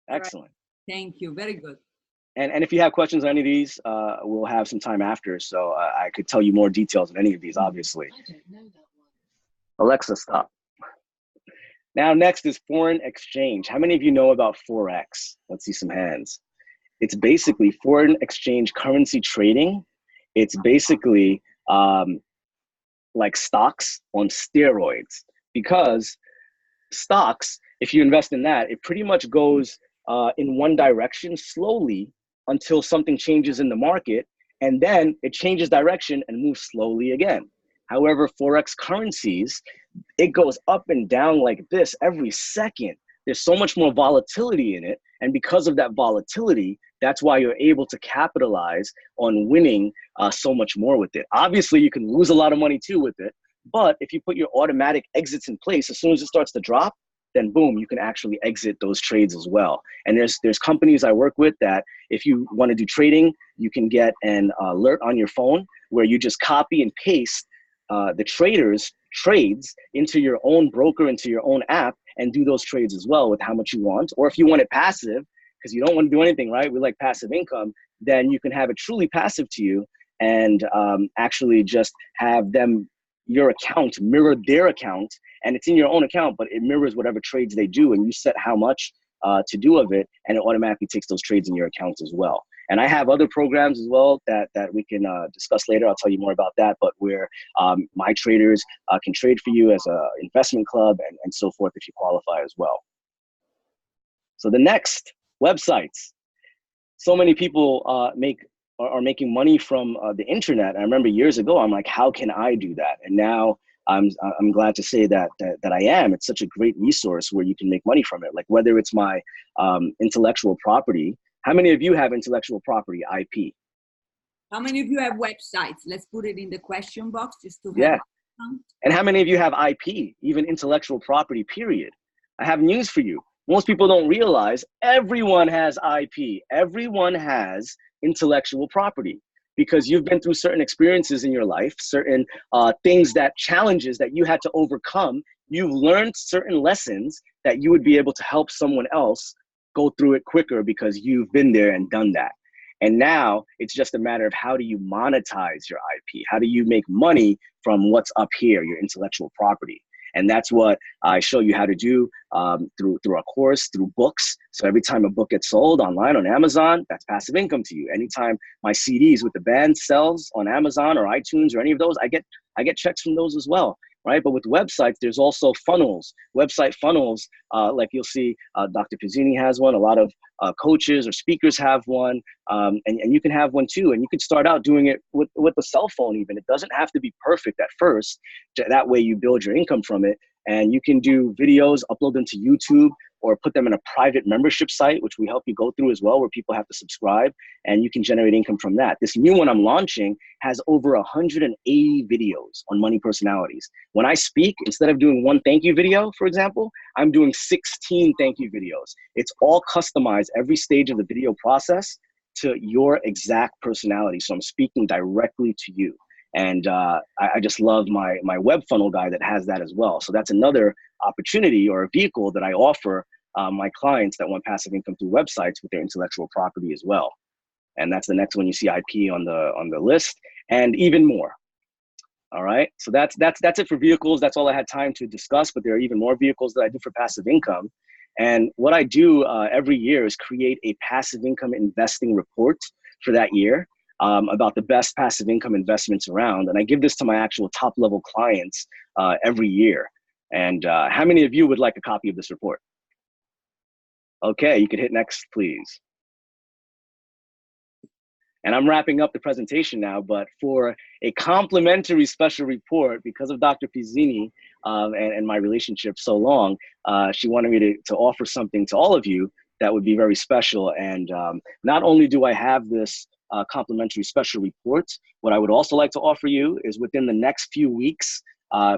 Excellent. Right. Thank you. Very good. And if you have questions on any of these, we'll have some time after. So I could tell you more details on any of these, obviously. I don't know that one. Alexa, stop. Now, next is foreign exchange. How many of you know about Forex? Let's see some hands. It's basically foreign exchange currency trading. It's basically like stocks on steroids, because stocks, if you invest in that, it pretty much goes in one direction slowly until something changes in the market, and then it changes direction and moves slowly again. However, Forex currencies, it goes up and down like this every second. There's so much more volatility in it. And because of that volatility, that's why you're able to capitalize on winning so much more with it. Obviously, you can lose a lot of money too with it. But if you put your automatic exits in place, as soon as it starts to drop, then boom, you can actually exit those trades as well. And there's companies I work with that if you want to do trading, you can get an alert on your phone where you just copy and paste the traders' trades into your own broker, into your own app, and do those trades as well with how much you want. Or if you want it passive, because you don't want to do anything, right? We like passive income, then you can have it truly passive to you and actually just have them, your account mirror their account, and it's in your own account, but it mirrors whatever trades they do, and you set how much to do of it, and it automatically takes those trades in your accounts as well. And I have other programs as well that we can discuss later. I'll tell you more about that, but where my traders can trade for you as an investment club and so forth if you qualify as well. So the next, websites. So many people are making money from the internet. I remember years ago, I'm like, how can I do that? And now I'm glad to say that I am. It's such a great resource where you can make money from it. Like whether it's my intellectual property. How many of you have intellectual property, IP? How many of you have websites? Let's put it in the question box just to have. Yeah. And how many of you have IP, even intellectual property, period? I have news for you. Most people don't realize everyone has IP. Everyone has intellectual property because you've been through certain experiences in your life, certain challenges that you had to overcome. You've learned certain lessons that you would be able to help someone else go through it quicker because you've been there and done that. And now it's just a matter of how do you monetize your IP? How do you make money from what's up here, your intellectual property? And that's what I show you how to do through a course, through books. So every time a book gets sold online on Amazon, that's passive income to you. Anytime my CDs with the band sells on Amazon or iTunes or any of those, I get checks from those as well, right? But with websites, there's also funnels, website funnels. Like you'll see Dr. Pizzini has one, a lot of coaches or speakers have one, and you can have one too. And you can start out doing it with a cell phone even. It doesn't have to be perfect at first. That way you build your income from it. And you can do videos, upload them to YouTube, or put them in a private membership site, which we help you go through as well, where people have to subscribe, and you can generate income from that. This new one I'm launching has over 180 videos on money personalities. When I speak, instead of doing one thank you video, for example, I'm doing 16 thank you videos. It's all customized every stage of the video process to your exact personality. So I'm speaking directly to you. And I just love my web funnel guy that has that as well. So that's another opportunity or a vehicle that I offer my clients that want passive income through websites with their intellectual property as well. And that's the next one you see IP on the list, and even more. All right, so that's it for vehicles. That's all I had time to discuss, but there are even more vehicles that I do for passive income. And what I do every year is create a passive income investing report for that year. About the best passive income investments around. And I give this to my actual top level clients every year. And how many of you would like a copy of this report? Okay, you could hit next, please. And I'm wrapping up the presentation now, but for a complimentary special report, because of Dr. Pizzini and my relationship so long, she wanted me to offer something to all of you that would be very special. And not only do I have this complimentary special report, what I would also like to offer you is within the next few weeks,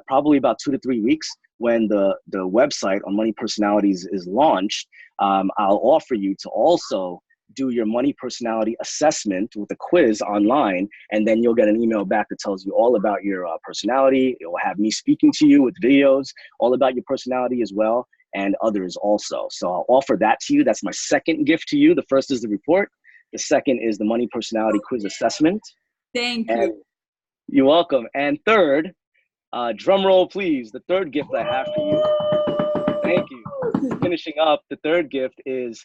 probably about 2 to 3 weeks, when the website on Money Personalities is launched, I'll offer you to also do your money personality assessment with a quiz online, and then you'll get an email back that tells you all about your personality. It will have me speaking to you with videos, all about your personality as well, and others also. So I'll offer that to you. That's my second gift to you. The first is the report. The second is the money personality quiz assessment. Thank you. You're welcome. And third, drum roll please, the third gift I have for you. Thank you. Finishing up, the third gift is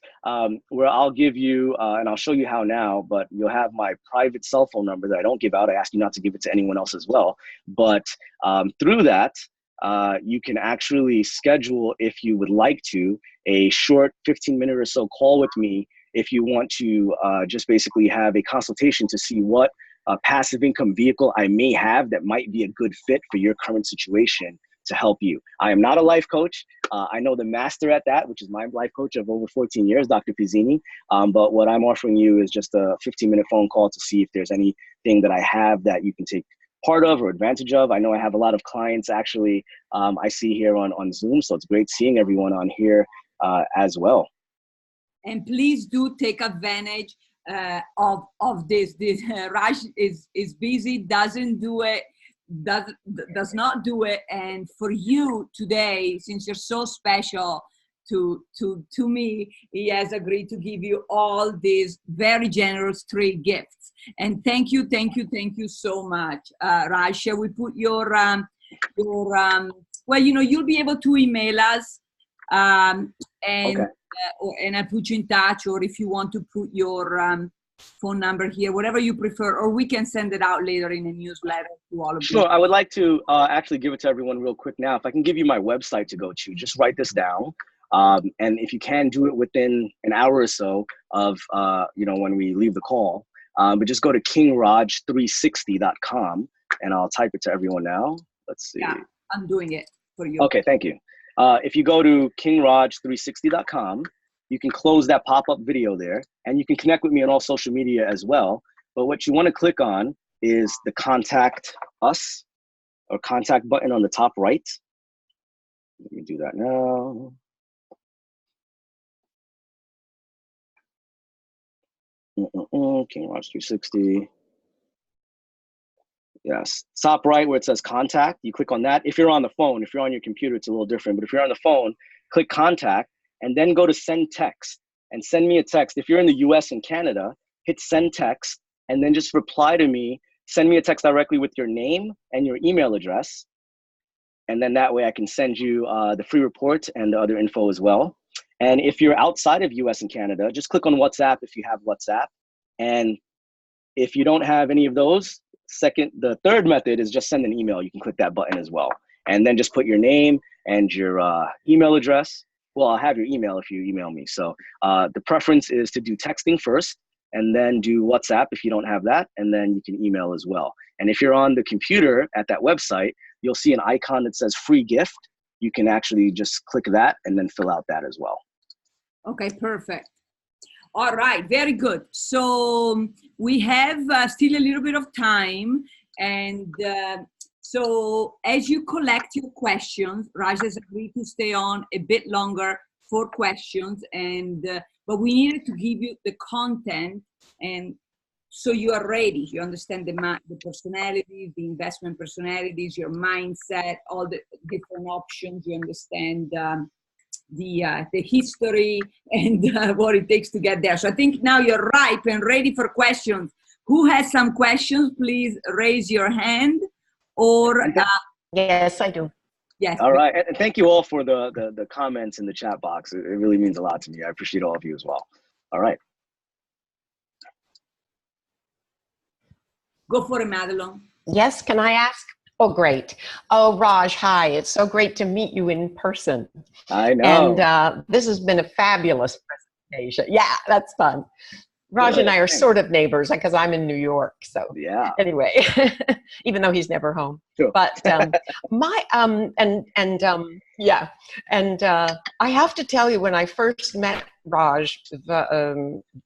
where I'll give you, and I'll show you how now, but you'll have my private cell phone number that I don't give out. I ask you not to give it to anyone else as well. But through that, you can actually schedule, if you would like to, a short 15-minute or so call with me if you want to just basically have a consultation to see what passive income vehicle I may have that might be a good fit for your current situation to help you. I am not a life coach. I know the master at that, which is my life coach of over 14 years, Dr. Pizzini. But what I'm offering you is just a 15-minute phone call to see if there's anything that I have that you can take part of or advantage of. I know I have a lot of clients actually I see here on Zoom, so it's great seeing everyone on here as well. And please do take advantage of this. Raj is busy, doesn't do it, does not do it. And for you today, since you're so special to me, he has agreed to give you all these very generous 3 gifts. And thank you so much, Raj. Shall we put your well, you know, you'll be able to email us and Okay. And I put you in touch, or if you want to put your phone number here, whatever you prefer, or we can send it out later in a newsletter to all of you. Sure, I would like to actually give it to everyone real quick now. If I can give you my website to go to, just write this down. And if you can do it within an hour or so of, you know, when we leave the call, but just go to kingraj360.com and I'll type it to everyone now. Let's see. Yeah, I'm doing it for you. Okay, thank you. If you go to kingraj360.com, you can close that pop-up video there, and you can connect with me on all social media as well. But what you want to click on is the contact us or contact button on the top right. Let me do that now. KingRaj360. Yes, top right where it says contact, you click on that. If you're on the phone, if you're on your computer, it's a little different. But if you're on the phone, click contact and then go to send text and send me a text. If you're in the US and Canada, hit send text and then just reply to me. Send me a text directly with your name and your email address. And then that way I can send you the free report and the other info as well. And if you're outside of US and Canada, just click on WhatsApp if you have WhatsApp. And if you don't have any of those, the third method is just send an email. You can click that button as well. And then just put your name and your email address. Well, I'll have your email if you email me. So the preference is to do texting first and then do WhatsApp if you don't have that. And then you can email as well. And if you're on the computer at that website, you'll see an icon that says free gift. You can actually just click that and then fill out that as well. Okay, perfect. All right, very good. So we have still a little bit of time. And so as you collect your questions, Raj has agreed to stay on a bit longer for questions. And but we needed to give you the content, and so you are ready. You understand the personalities, the investment personalities, your mindset, all the different options. You understand the history and what it takes to get there. So I think now you're ripe and ready for questions. Who has some questions? Please raise your hand. Or yes, I do. Yes. All right, and thank you all for the comments in the chat box. It really means a lot to me. I appreciate all of you as well. All right. Go for it, Madeline. Yes, can I ask? Oh, great. Oh, Raj, hi. It's so great to meet you in person. I know. And this has been a fabulous presentation. Yeah, that's fun. Raj and Good, I are thanks. sort of neighbors because I'm in New York. So Yeah. anyway, even though he's never home. Sure. But yeah. And I have to tell you, when I first met Raj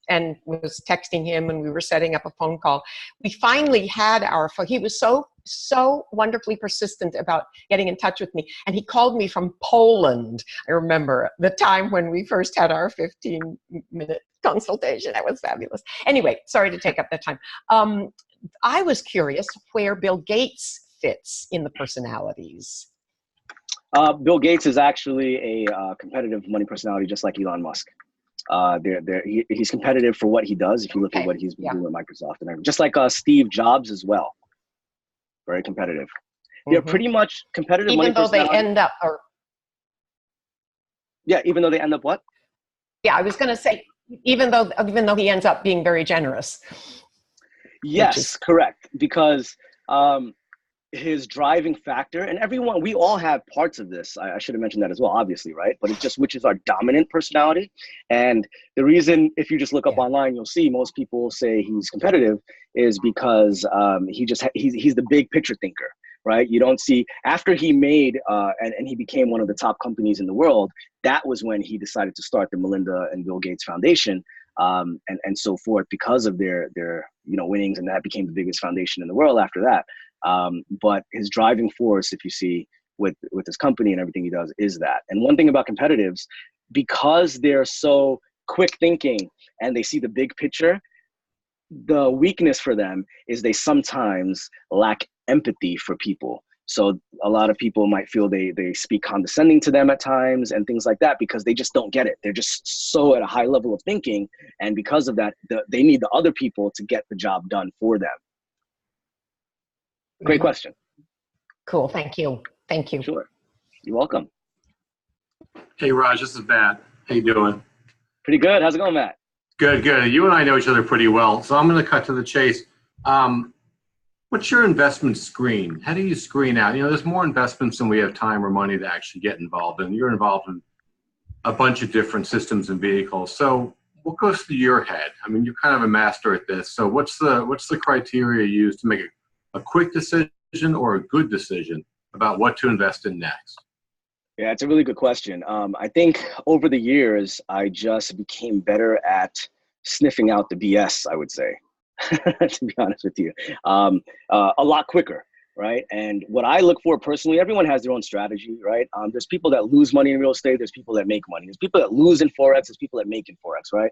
and was texting him and we were setting up a phone call, we finally had our phone. He was so wonderfully persistent about getting in touch with me. And he called me from Poland. I remember the time when we first had our 15-minute consultation. That was fabulous. Anyway, sorry to take up that time. I was curious where Bill Gates fits in the personalities. Bill Gates is actually a competitive money personality, just like Elon Musk. He's competitive for what he does. If you look at what he's been doing with Microsoft and everything, just like Steve Jobs as well. Very competitive. They're pretty much competitive money personality. Even though they end up, or yeah, even though they end up what? Yeah, I was going to say, even though he ends up being very generous. Yes, correct. Because his driving factor, and everyone, we all have parts of this. I should have mentioned that as well, obviously, right? But it's just which is our dominant personality. And the reason, if you just look up online, you'll see most people say he's competitive is because he's the big picture thinker, right? You don't see, after he made and he became one of the top companies in the world, that was when he decided to start the Melinda and Bill Gates Foundation. And so forth, because of their winnings, and that became the biggest foundation in the world after that. But his driving force, if you see with his company and everything he does, is that. And one thing about competitives, because they're so quick thinking and they see the big picture, the weakness for them is they sometimes lack empathy for people. So a lot of people might feel they speak condescending to them at times and things like that because they just don't get it. They're just so at a high level of thinking. And because of that, they need the other people to get the job done for them. Great question. Cool. Thank you. Thank you. Sure. You're welcome. Hey, Raj, this is Matt. How you doing? Pretty good. How's it going, Matt? Good, good. You and I know each other pretty well, so I'm going to cut to the chase. What's your investment screen? How do you screen out? There's more investments than we have time or money to actually get involved in. You're involved in a bunch of different systems and vehicles. So what goes through your head? I mean, you're kind of a master at this. So what's the criteria you use to make a quick decision or a good decision about what to invest in next? Yeah, it's a really good question. I think over the years, I just became better at sniffing out the BS, I would say. To be honest with you, a lot quicker, right? And what I look for personally, everyone has their own strategy, right? There's people that lose money in real estate. There's people that make money. There's people that lose in Forex. There's people that make in Forex, right?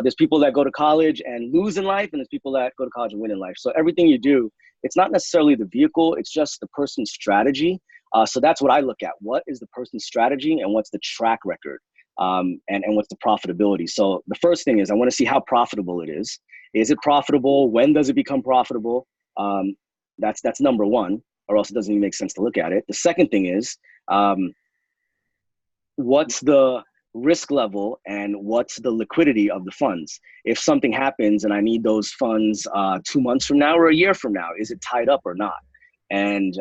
There's people that go to college and lose in life, and there's people that go to college and win in life. So everything you do, it's not necessarily the vehicle. It's just the person's strategy. So that's what I look at. What is the person's strategy and what's the track record? And what's the profitability? So the first thing is I want to see how profitable it is. Is it profitable? When does it become profitable? That's number one, or else it doesn't even make sense to look at it. The second thing is what's the risk level and what's the liquidity of the funds? If something happens and I need those funds 2 months from now or a year from now, is it tied up or not? And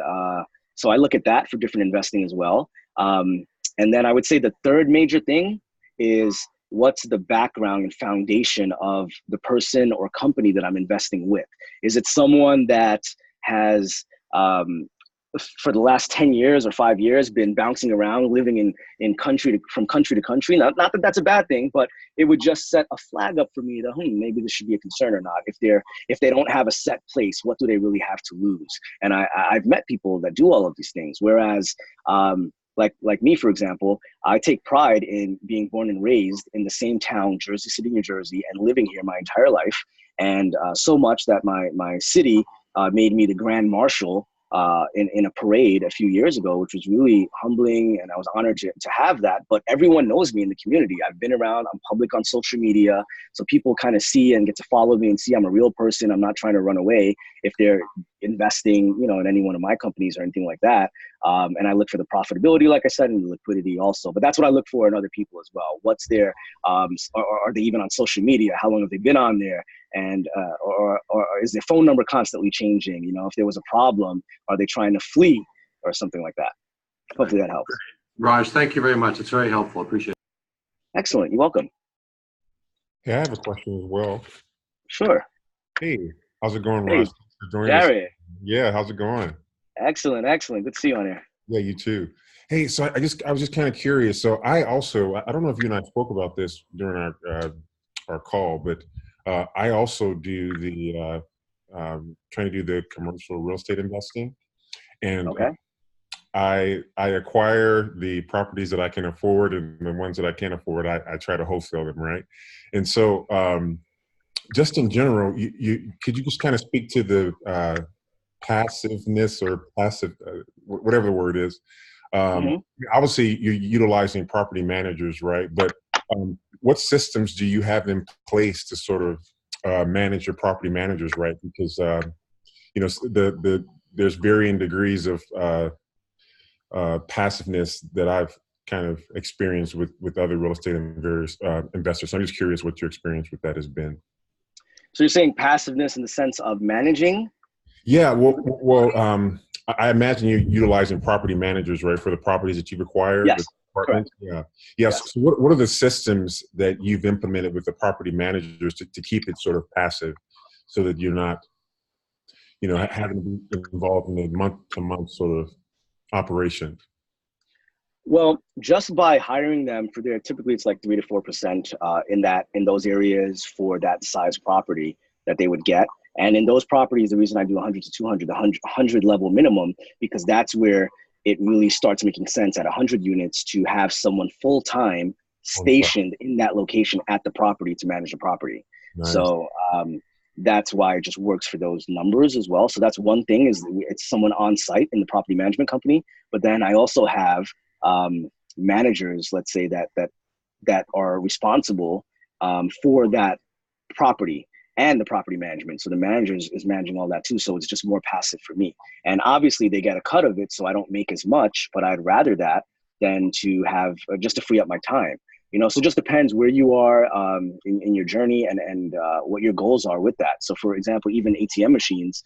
so I look at that for different investing as well. And then I would say the third major thing is what's the background and foundation of the person or company that I'm investing with? Is it someone that has, for the last 10 years or 5 years, been bouncing around, living from country to country? Not that that's a bad thing, but it would just set a flag up for me that maybe this should be a concern or not. If they don't have a set place, what do they really have to lose? And I've met people that do all of these things, whereas like me, for example, I take pride in being born and raised in the same town, Jersey City, New Jersey, and living here my entire life. And so much that my city made me the Grand Marshal in a parade a few years ago, which was really humbling, and I was honored to have that. But everyone knows me in the community. I've been around, I'm public on social media, so people kind of see and get to follow me and see I'm a real person. I'm not trying to run away. If they're investing, in any one of my companies or anything like that. And I look for the profitability, like I said, and the liquidity also. But that's what I look for in other people as well. What's their, are they even on social media? How long have they been on there? And or is their phone number constantly changing? If there was a problem, are they trying to flee or something like that? Hopefully that helps. Raj, thank you very much. It's very helpful. Appreciate it. Excellent. You're welcome. Hey, I have a question as well. Sure. Hey, how's it going, Hey, Raj? Thanks for joining us. Jared. Yeah, how's it going? Excellent. Good to see you on here. Yeah, you too. Hey, so I was just kind of curious. So I don't know if you and I spoke about this during our call, but I also do the trying to do the commercial real estate investing, and Okay. I acquire the properties that I can afford, and the ones that I can't afford, I try to wholesale them, right? And so, just in general, could you just kind of speak to the passiveness or passive, whatever the word is? Obviously, you're utilizing property managers, right? But what systems do you have in place to sort of manage your property managers, right? Because there's varying degrees of passiveness that I've kind of experienced with other real estate and various investors. So I'm just curious what your experience with that has been. So you're saying passiveness in the sense of managing? Yeah, well, I imagine you're utilizing property managers, right, for the properties that you've acquired? Yes, correct. Yeah. Yes. So what are the systems that you've implemented with the property managers to keep it sort of passive so that you're not, having to be involved in the month-to-month sort of operation? Well, just by hiring them for typically it's like 3 to 4% in those areas for that size property that they would get. And in those properties, the reason I do 100 to 200, the 100 level minimum, because that's where it really starts making sense at 100 units to have someone full-time stationed in that location at the property to manage the property. Nice. So that's why it just works for those numbers as well. So that's one thing, is it's someone on site in the property management company. But then I also have managers, let's say that are responsible for that property and the property management. So the manager is managing all that too. So it's just more passive for me. And obviously they get a cut of it, so I don't make as much, but I'd rather that than to have just to free up my time. So it just depends where you are in your journey and what your goals are with that. So for example, even ATM machines,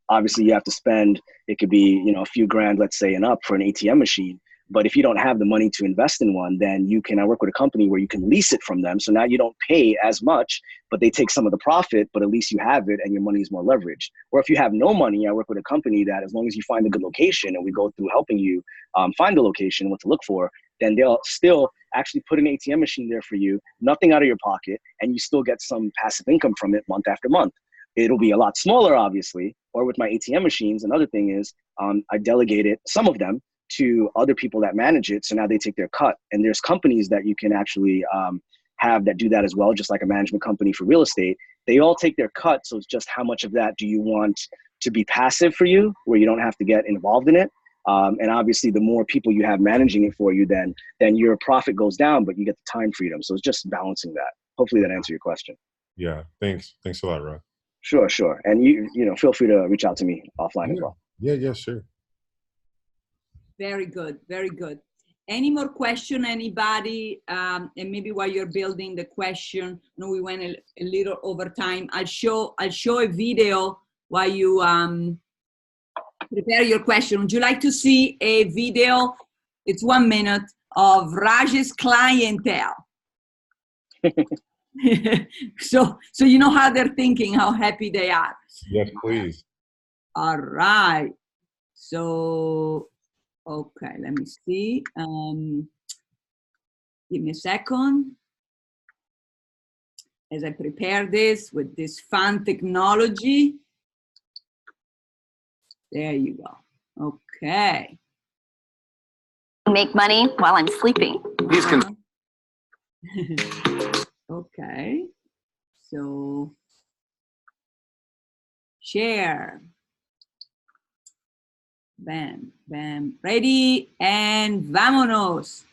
obviously you have to spend, it could be, a few grand, let's say, and up for an ATM machine. But if you don't have the money to invest in one, then I work with a company where you can lease it from them. So now you don't pay as much, but they take some of the profit, but at least you have it and your money is more leveraged. Or if you have no money, I work with a company that as long as you find a good location and we go through helping you find the location, what to look for, then they'll still actually put an ATM machine there for you, nothing out of your pocket, and you still get some passive income from it month after month. It'll be a lot smaller, obviously, or with my ATM machines. Another thing is I delegated some of them to other people that manage it. So now they take their cut. And there's companies that you can actually have that do that as well, just like a management company for real estate. They all take their cut. So it's just how much of that do you want to be passive for you, where you don't have to get involved in it. And obviously, the more people you have managing it for you, then your profit goes down, but you get the time freedom. So it's just balancing that. Hopefully that answers your question. Yeah, thanks. Thanks a lot, Rod. Sure. And you feel free to reach out to me offline as well. Yeah, sure. Very good. Any more question, anybody? And maybe while you're building the question, we went a little over time. I'll show a video while you prepare your question. Would you like to see a video? It's 1 minute of Raj's clientele. So you know how they're thinking, how happy they are. Yes, please. All right. So, okay, let me see. Give me a second as I prepare this with this fun technology. There you go. Okay. Make money while I'm sleeping. Okay. So, share. Bam, bam. Ready and vámonos.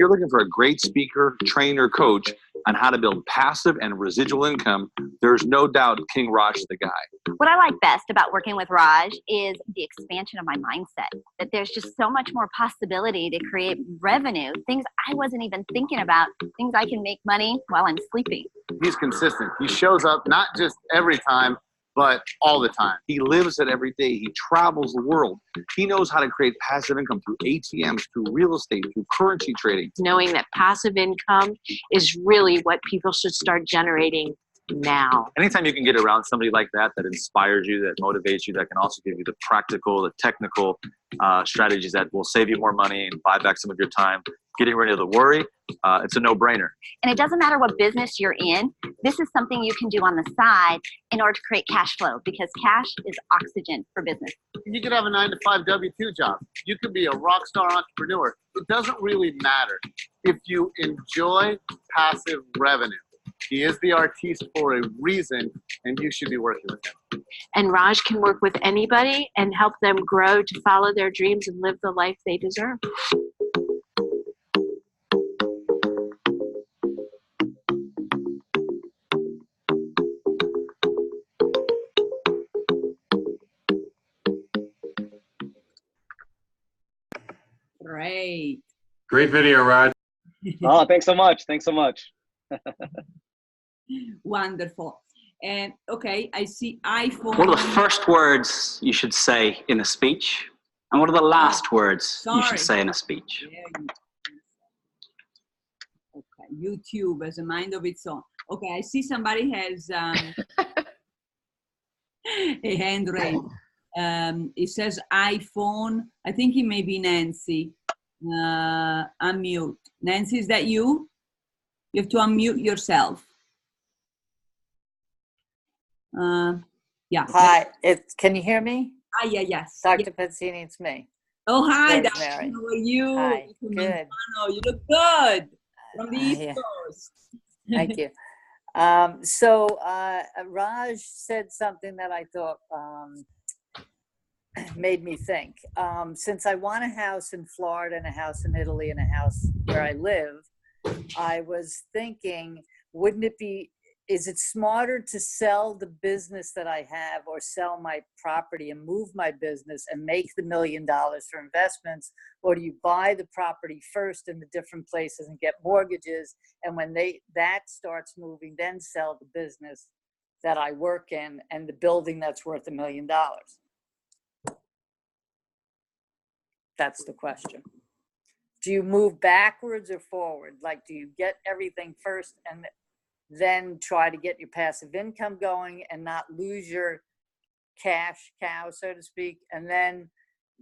you're looking for a great speaker, trainer, coach on how to build passive and residual income, there's no doubt King Raj is the guy. What I like best about working with Raj is the expansion of my mindset, that there's just so much more possibility to create revenue, things I wasn't even thinking about, things I can make money while I'm sleeping. He's consistent. He shows up not just every time, but all the time. He lives it every day. He travels the world. He knows how to create passive income through ATMs, through real estate, through currency trading. Knowing that passive income is really what people should start generating now. Anytime you can get around somebody like that, that inspires you, that motivates you, that can also give you the practical, the technical strategies that will save you more money and buy back some of your time, getting rid of the worry, it's a no-brainer. And it doesn't matter what business you're in, this is something you can do on the side in order to create cash flow, because cash is oxygen for business. You could have a 9-to-5 W-2 job. You could be a rock star entrepreneur. It doesn't really matter if you enjoy passive revenue. He is the artiste for a reason, and you should be working with him. And Raj can work with anybody and help them grow to follow their dreams and live the life they deserve. Great. Great video, Raj. Oh, thanks so much. Thanks so much. Wonderful. And okay, I see iPhone. What are the first words you should say in a speech? And what are the last words you should say in a speech? Okay, YouTube has a mind of its own. Okay, I see somebody has a hand raised. It says iPhone. I think it may be Nancy. Unmute. Nancy, is that you? You have to unmute yourself. Yeah. Hi, can you hear me? Ah, yeah, yes. Dr. Pezzini, it's me. Oh, hi, There's Dr. Mary. How are you? Hi, good. You look good. From the East Yeah. Coast. Thank you. Raj said something that I thought made me think. Since I want a house in Florida and a house in Italy and a house where I live, I was thinking, is it smarter to sell the business that I have or sell my property and move my business and make the $1 million for investments? Or do you buy the property first in the different places and get mortgages? And when that starts moving, then sell the business that I work in and the building that's worth $1 million? That's the question. Do you move backwards or forward? Like, do you get everything first and then try to get your passive income going and not lose your cash cow, so to speak, and then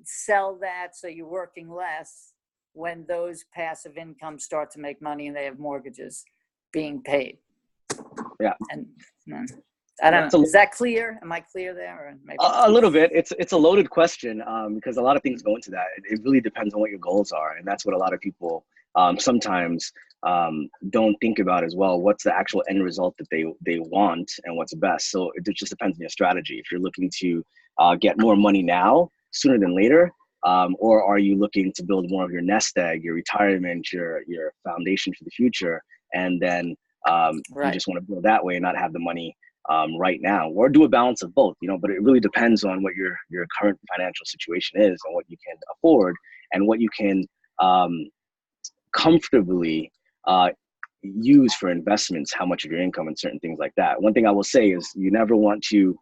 sell that so you're working less when those passive incomes start to make money and they have mortgages being paid? Yeah. And I don't know. Is that clear? Am I clear there? Or maybe a little bit. It's a loaded question because a lot of things go into that. It really depends on what your goals are, and that's what a lot of people sometimes don't think about as well. What's the actual end result that they want and what's best? So it just depends on your strategy. If you're looking to get more money now sooner than later, or are you looking to build more of your nest egg, your retirement, your foundation for the future, and then you just want to build that way and not have the money right now, or do a balance of both, but it really depends on what your current financial situation is and what you can afford and what you can comfortably use for investments, how much of your income and certain things like that. One thing I will say is you never want to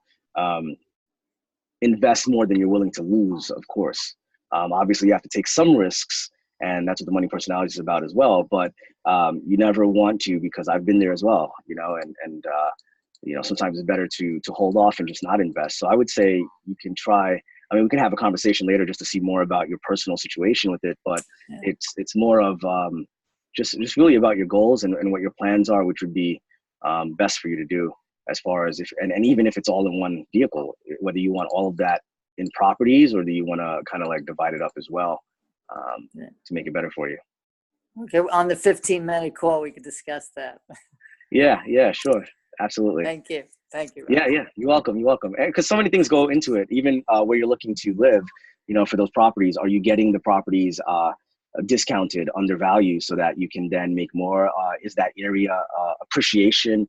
invest more than you're willing to lose, of course. Obviously you have to take some risks, and that's what the money personality is about as well, but you never want to, because I've been there as well, and sometimes it's better to hold off and just not invest. So I would say you can try. I mean, we can have a conversation later just to see more about your personal situation with it, but it's more of just really about your goals and what your plans are, which would be best for you to do as far as and even if it's all in one vehicle, whether you want all of that in properties or do you want to kind of like divide it up as well to make it better for you. Okay, on the 15-minute call, we could discuss that. Yeah, sure. Absolutely. Thank you. Thank you. Yeah. You're welcome. And because so many things go into it, even where you're looking to live, for those properties, are you getting the properties discounted, undervalued, so that you can then make more? Is that area appreciation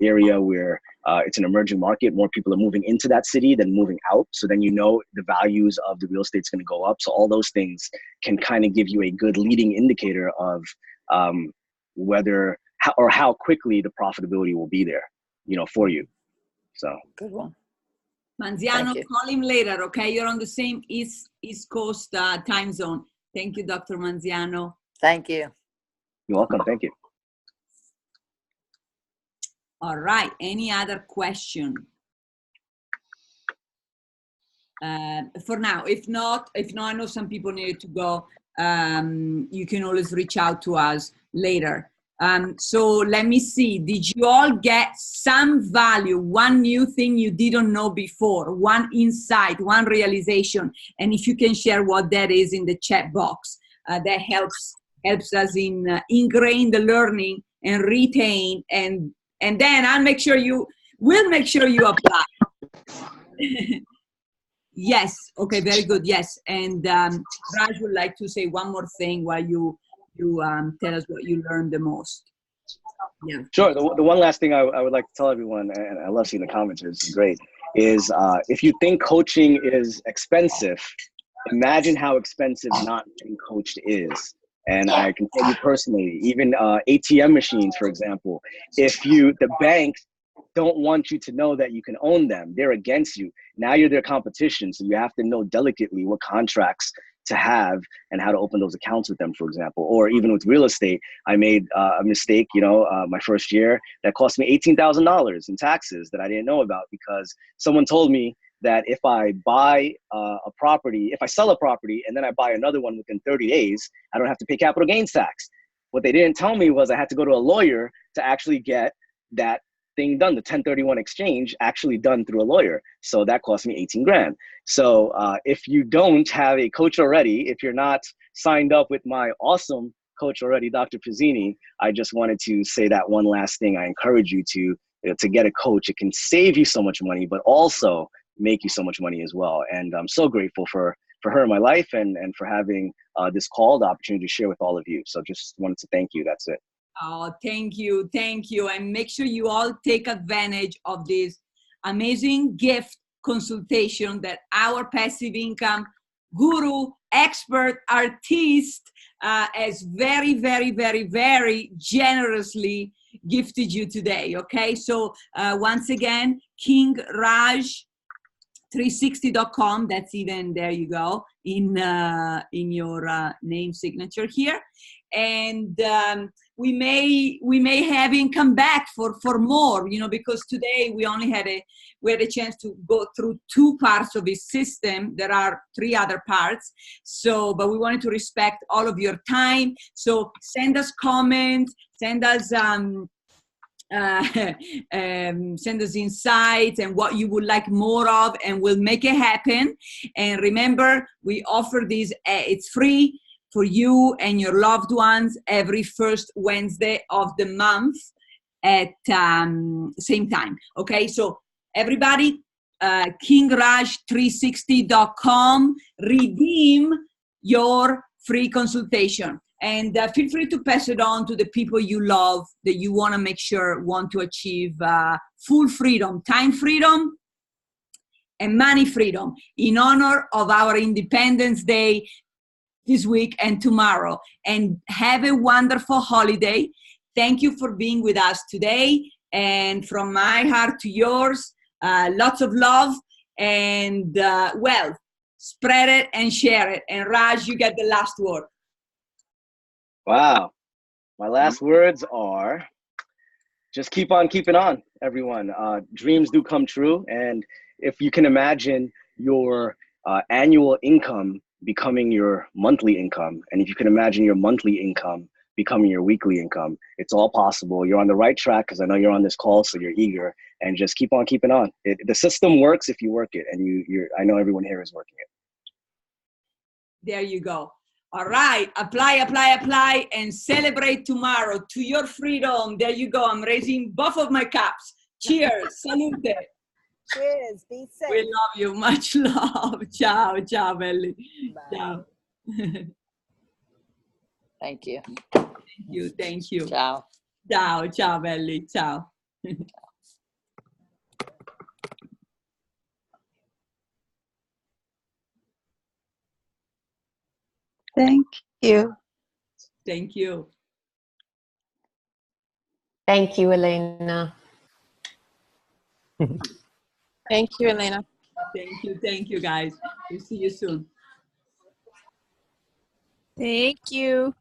area where it's an emerging market, more people are moving into that city than moving out, so then you know the values of the real estate's going to go up. So all those things can kind of give you a good leading indicator of whether how quickly the profitability will be there, for you. So good one. Manziano, call him later, okay? You're on the same East Coast time zone. Thank you, Dr. Manziano. Thank you. You're welcome. Thank you. All right. Any other question? For now, if not, I know some people need to go. You can always reach out to us later. So let me see. Did you all get some value? One new thing you didn't know before, one insight, one realization, and if you can share what that is in the chat box, that helps us in ingrain the learning and retain, and then we'll make sure you apply. Yes. Okay. Very good. Yes. And Raj would like to say one more thing while you tell us what you learned the most. Yeah. Sure. The one last thing I would like to tell everyone, and I love seeing the comments, it's great, is if you think coaching is expensive, imagine how expensive not being coached is. And I can tell you personally, even ATM machines, for example, the banks don't want you to know that you can own them. They're against you. Now you're their competition. So you have to know delicately what contracts to have and how to open those accounts with them, for example. Or even with real estate, I made a mistake, my first year that cost me $18,000 in taxes that I didn't know about, because someone told me that if I buy if I sell a property and then I buy another one within 30 days, I don't have to pay capital gains tax. What they didn't tell me was I had to go to a lawyer to actually get that thing done, the 1031 exchange actually done through a lawyer. So that cost me 18 grand. So if you don't have a coach already, if you're not signed up with my awesome coach already, Dr. Pizzini, I just wanted to say that one last thing. I encourage you to get a coach. It can save you so much money, but also make you so much money as well. And I'm so grateful for her in my life and for having this call, the opportunity to share with all of you. So just wanted to thank you. That's it. Oh, thank you. And make sure you all take advantage of this amazing gift consultation that our passive income guru, expert, artist has very, very, very, very generously gifted you today. Okay, so once again, kingraj360.com. That's even, there you go, in your name signature here. And we may have him come back for more, because today we only had a chance to go through 2 parts of his system. There are 3 other parts. So, but we wanted to respect all of your time. So send us comments, send us insights and what you would like more of, and we'll make it happen. And remember, we offer this, it's free for you and your loved ones every first Wednesday of the month at same time. Okay, so everybody, kingraj360.com, redeem your free consultation. And feel free to pass it on to the people you love that you want to make sure want to achieve full freedom, time freedom, and money freedom in honor of our Independence Day this week and tomorrow. And have a wonderful holiday. Thank you for being with us today. And from my heart to yours, lots of love, and spread it and share it. And Raj, you get the last word. Wow. My last words are just keep on keeping on, everyone. Dreams do come true. And if you can imagine your annual income becoming your monthly income, and if you can imagine your monthly income becoming your weekly income, it's all possible. You're on the right track, because I know you're on this call, so you're eager, and just keep on keeping on. The system works if you work it, and I know everyone here is working it. There you go. All right, apply, and celebrate tomorrow to your freedom. There you go. I'm raising both of my cups. Cheers. Salute. Cheers. Be safe. We love you. Much love. Ciao, belly. Bye. Ciao. Thank you. Thank you. Thank you. Ciao. Ciao, ciao, belli. Ciao. Thank you. Thank you. Thank you, Elena. Thank you, Elena. Thank you. Thank you, guys. We'll see you soon. Thank you.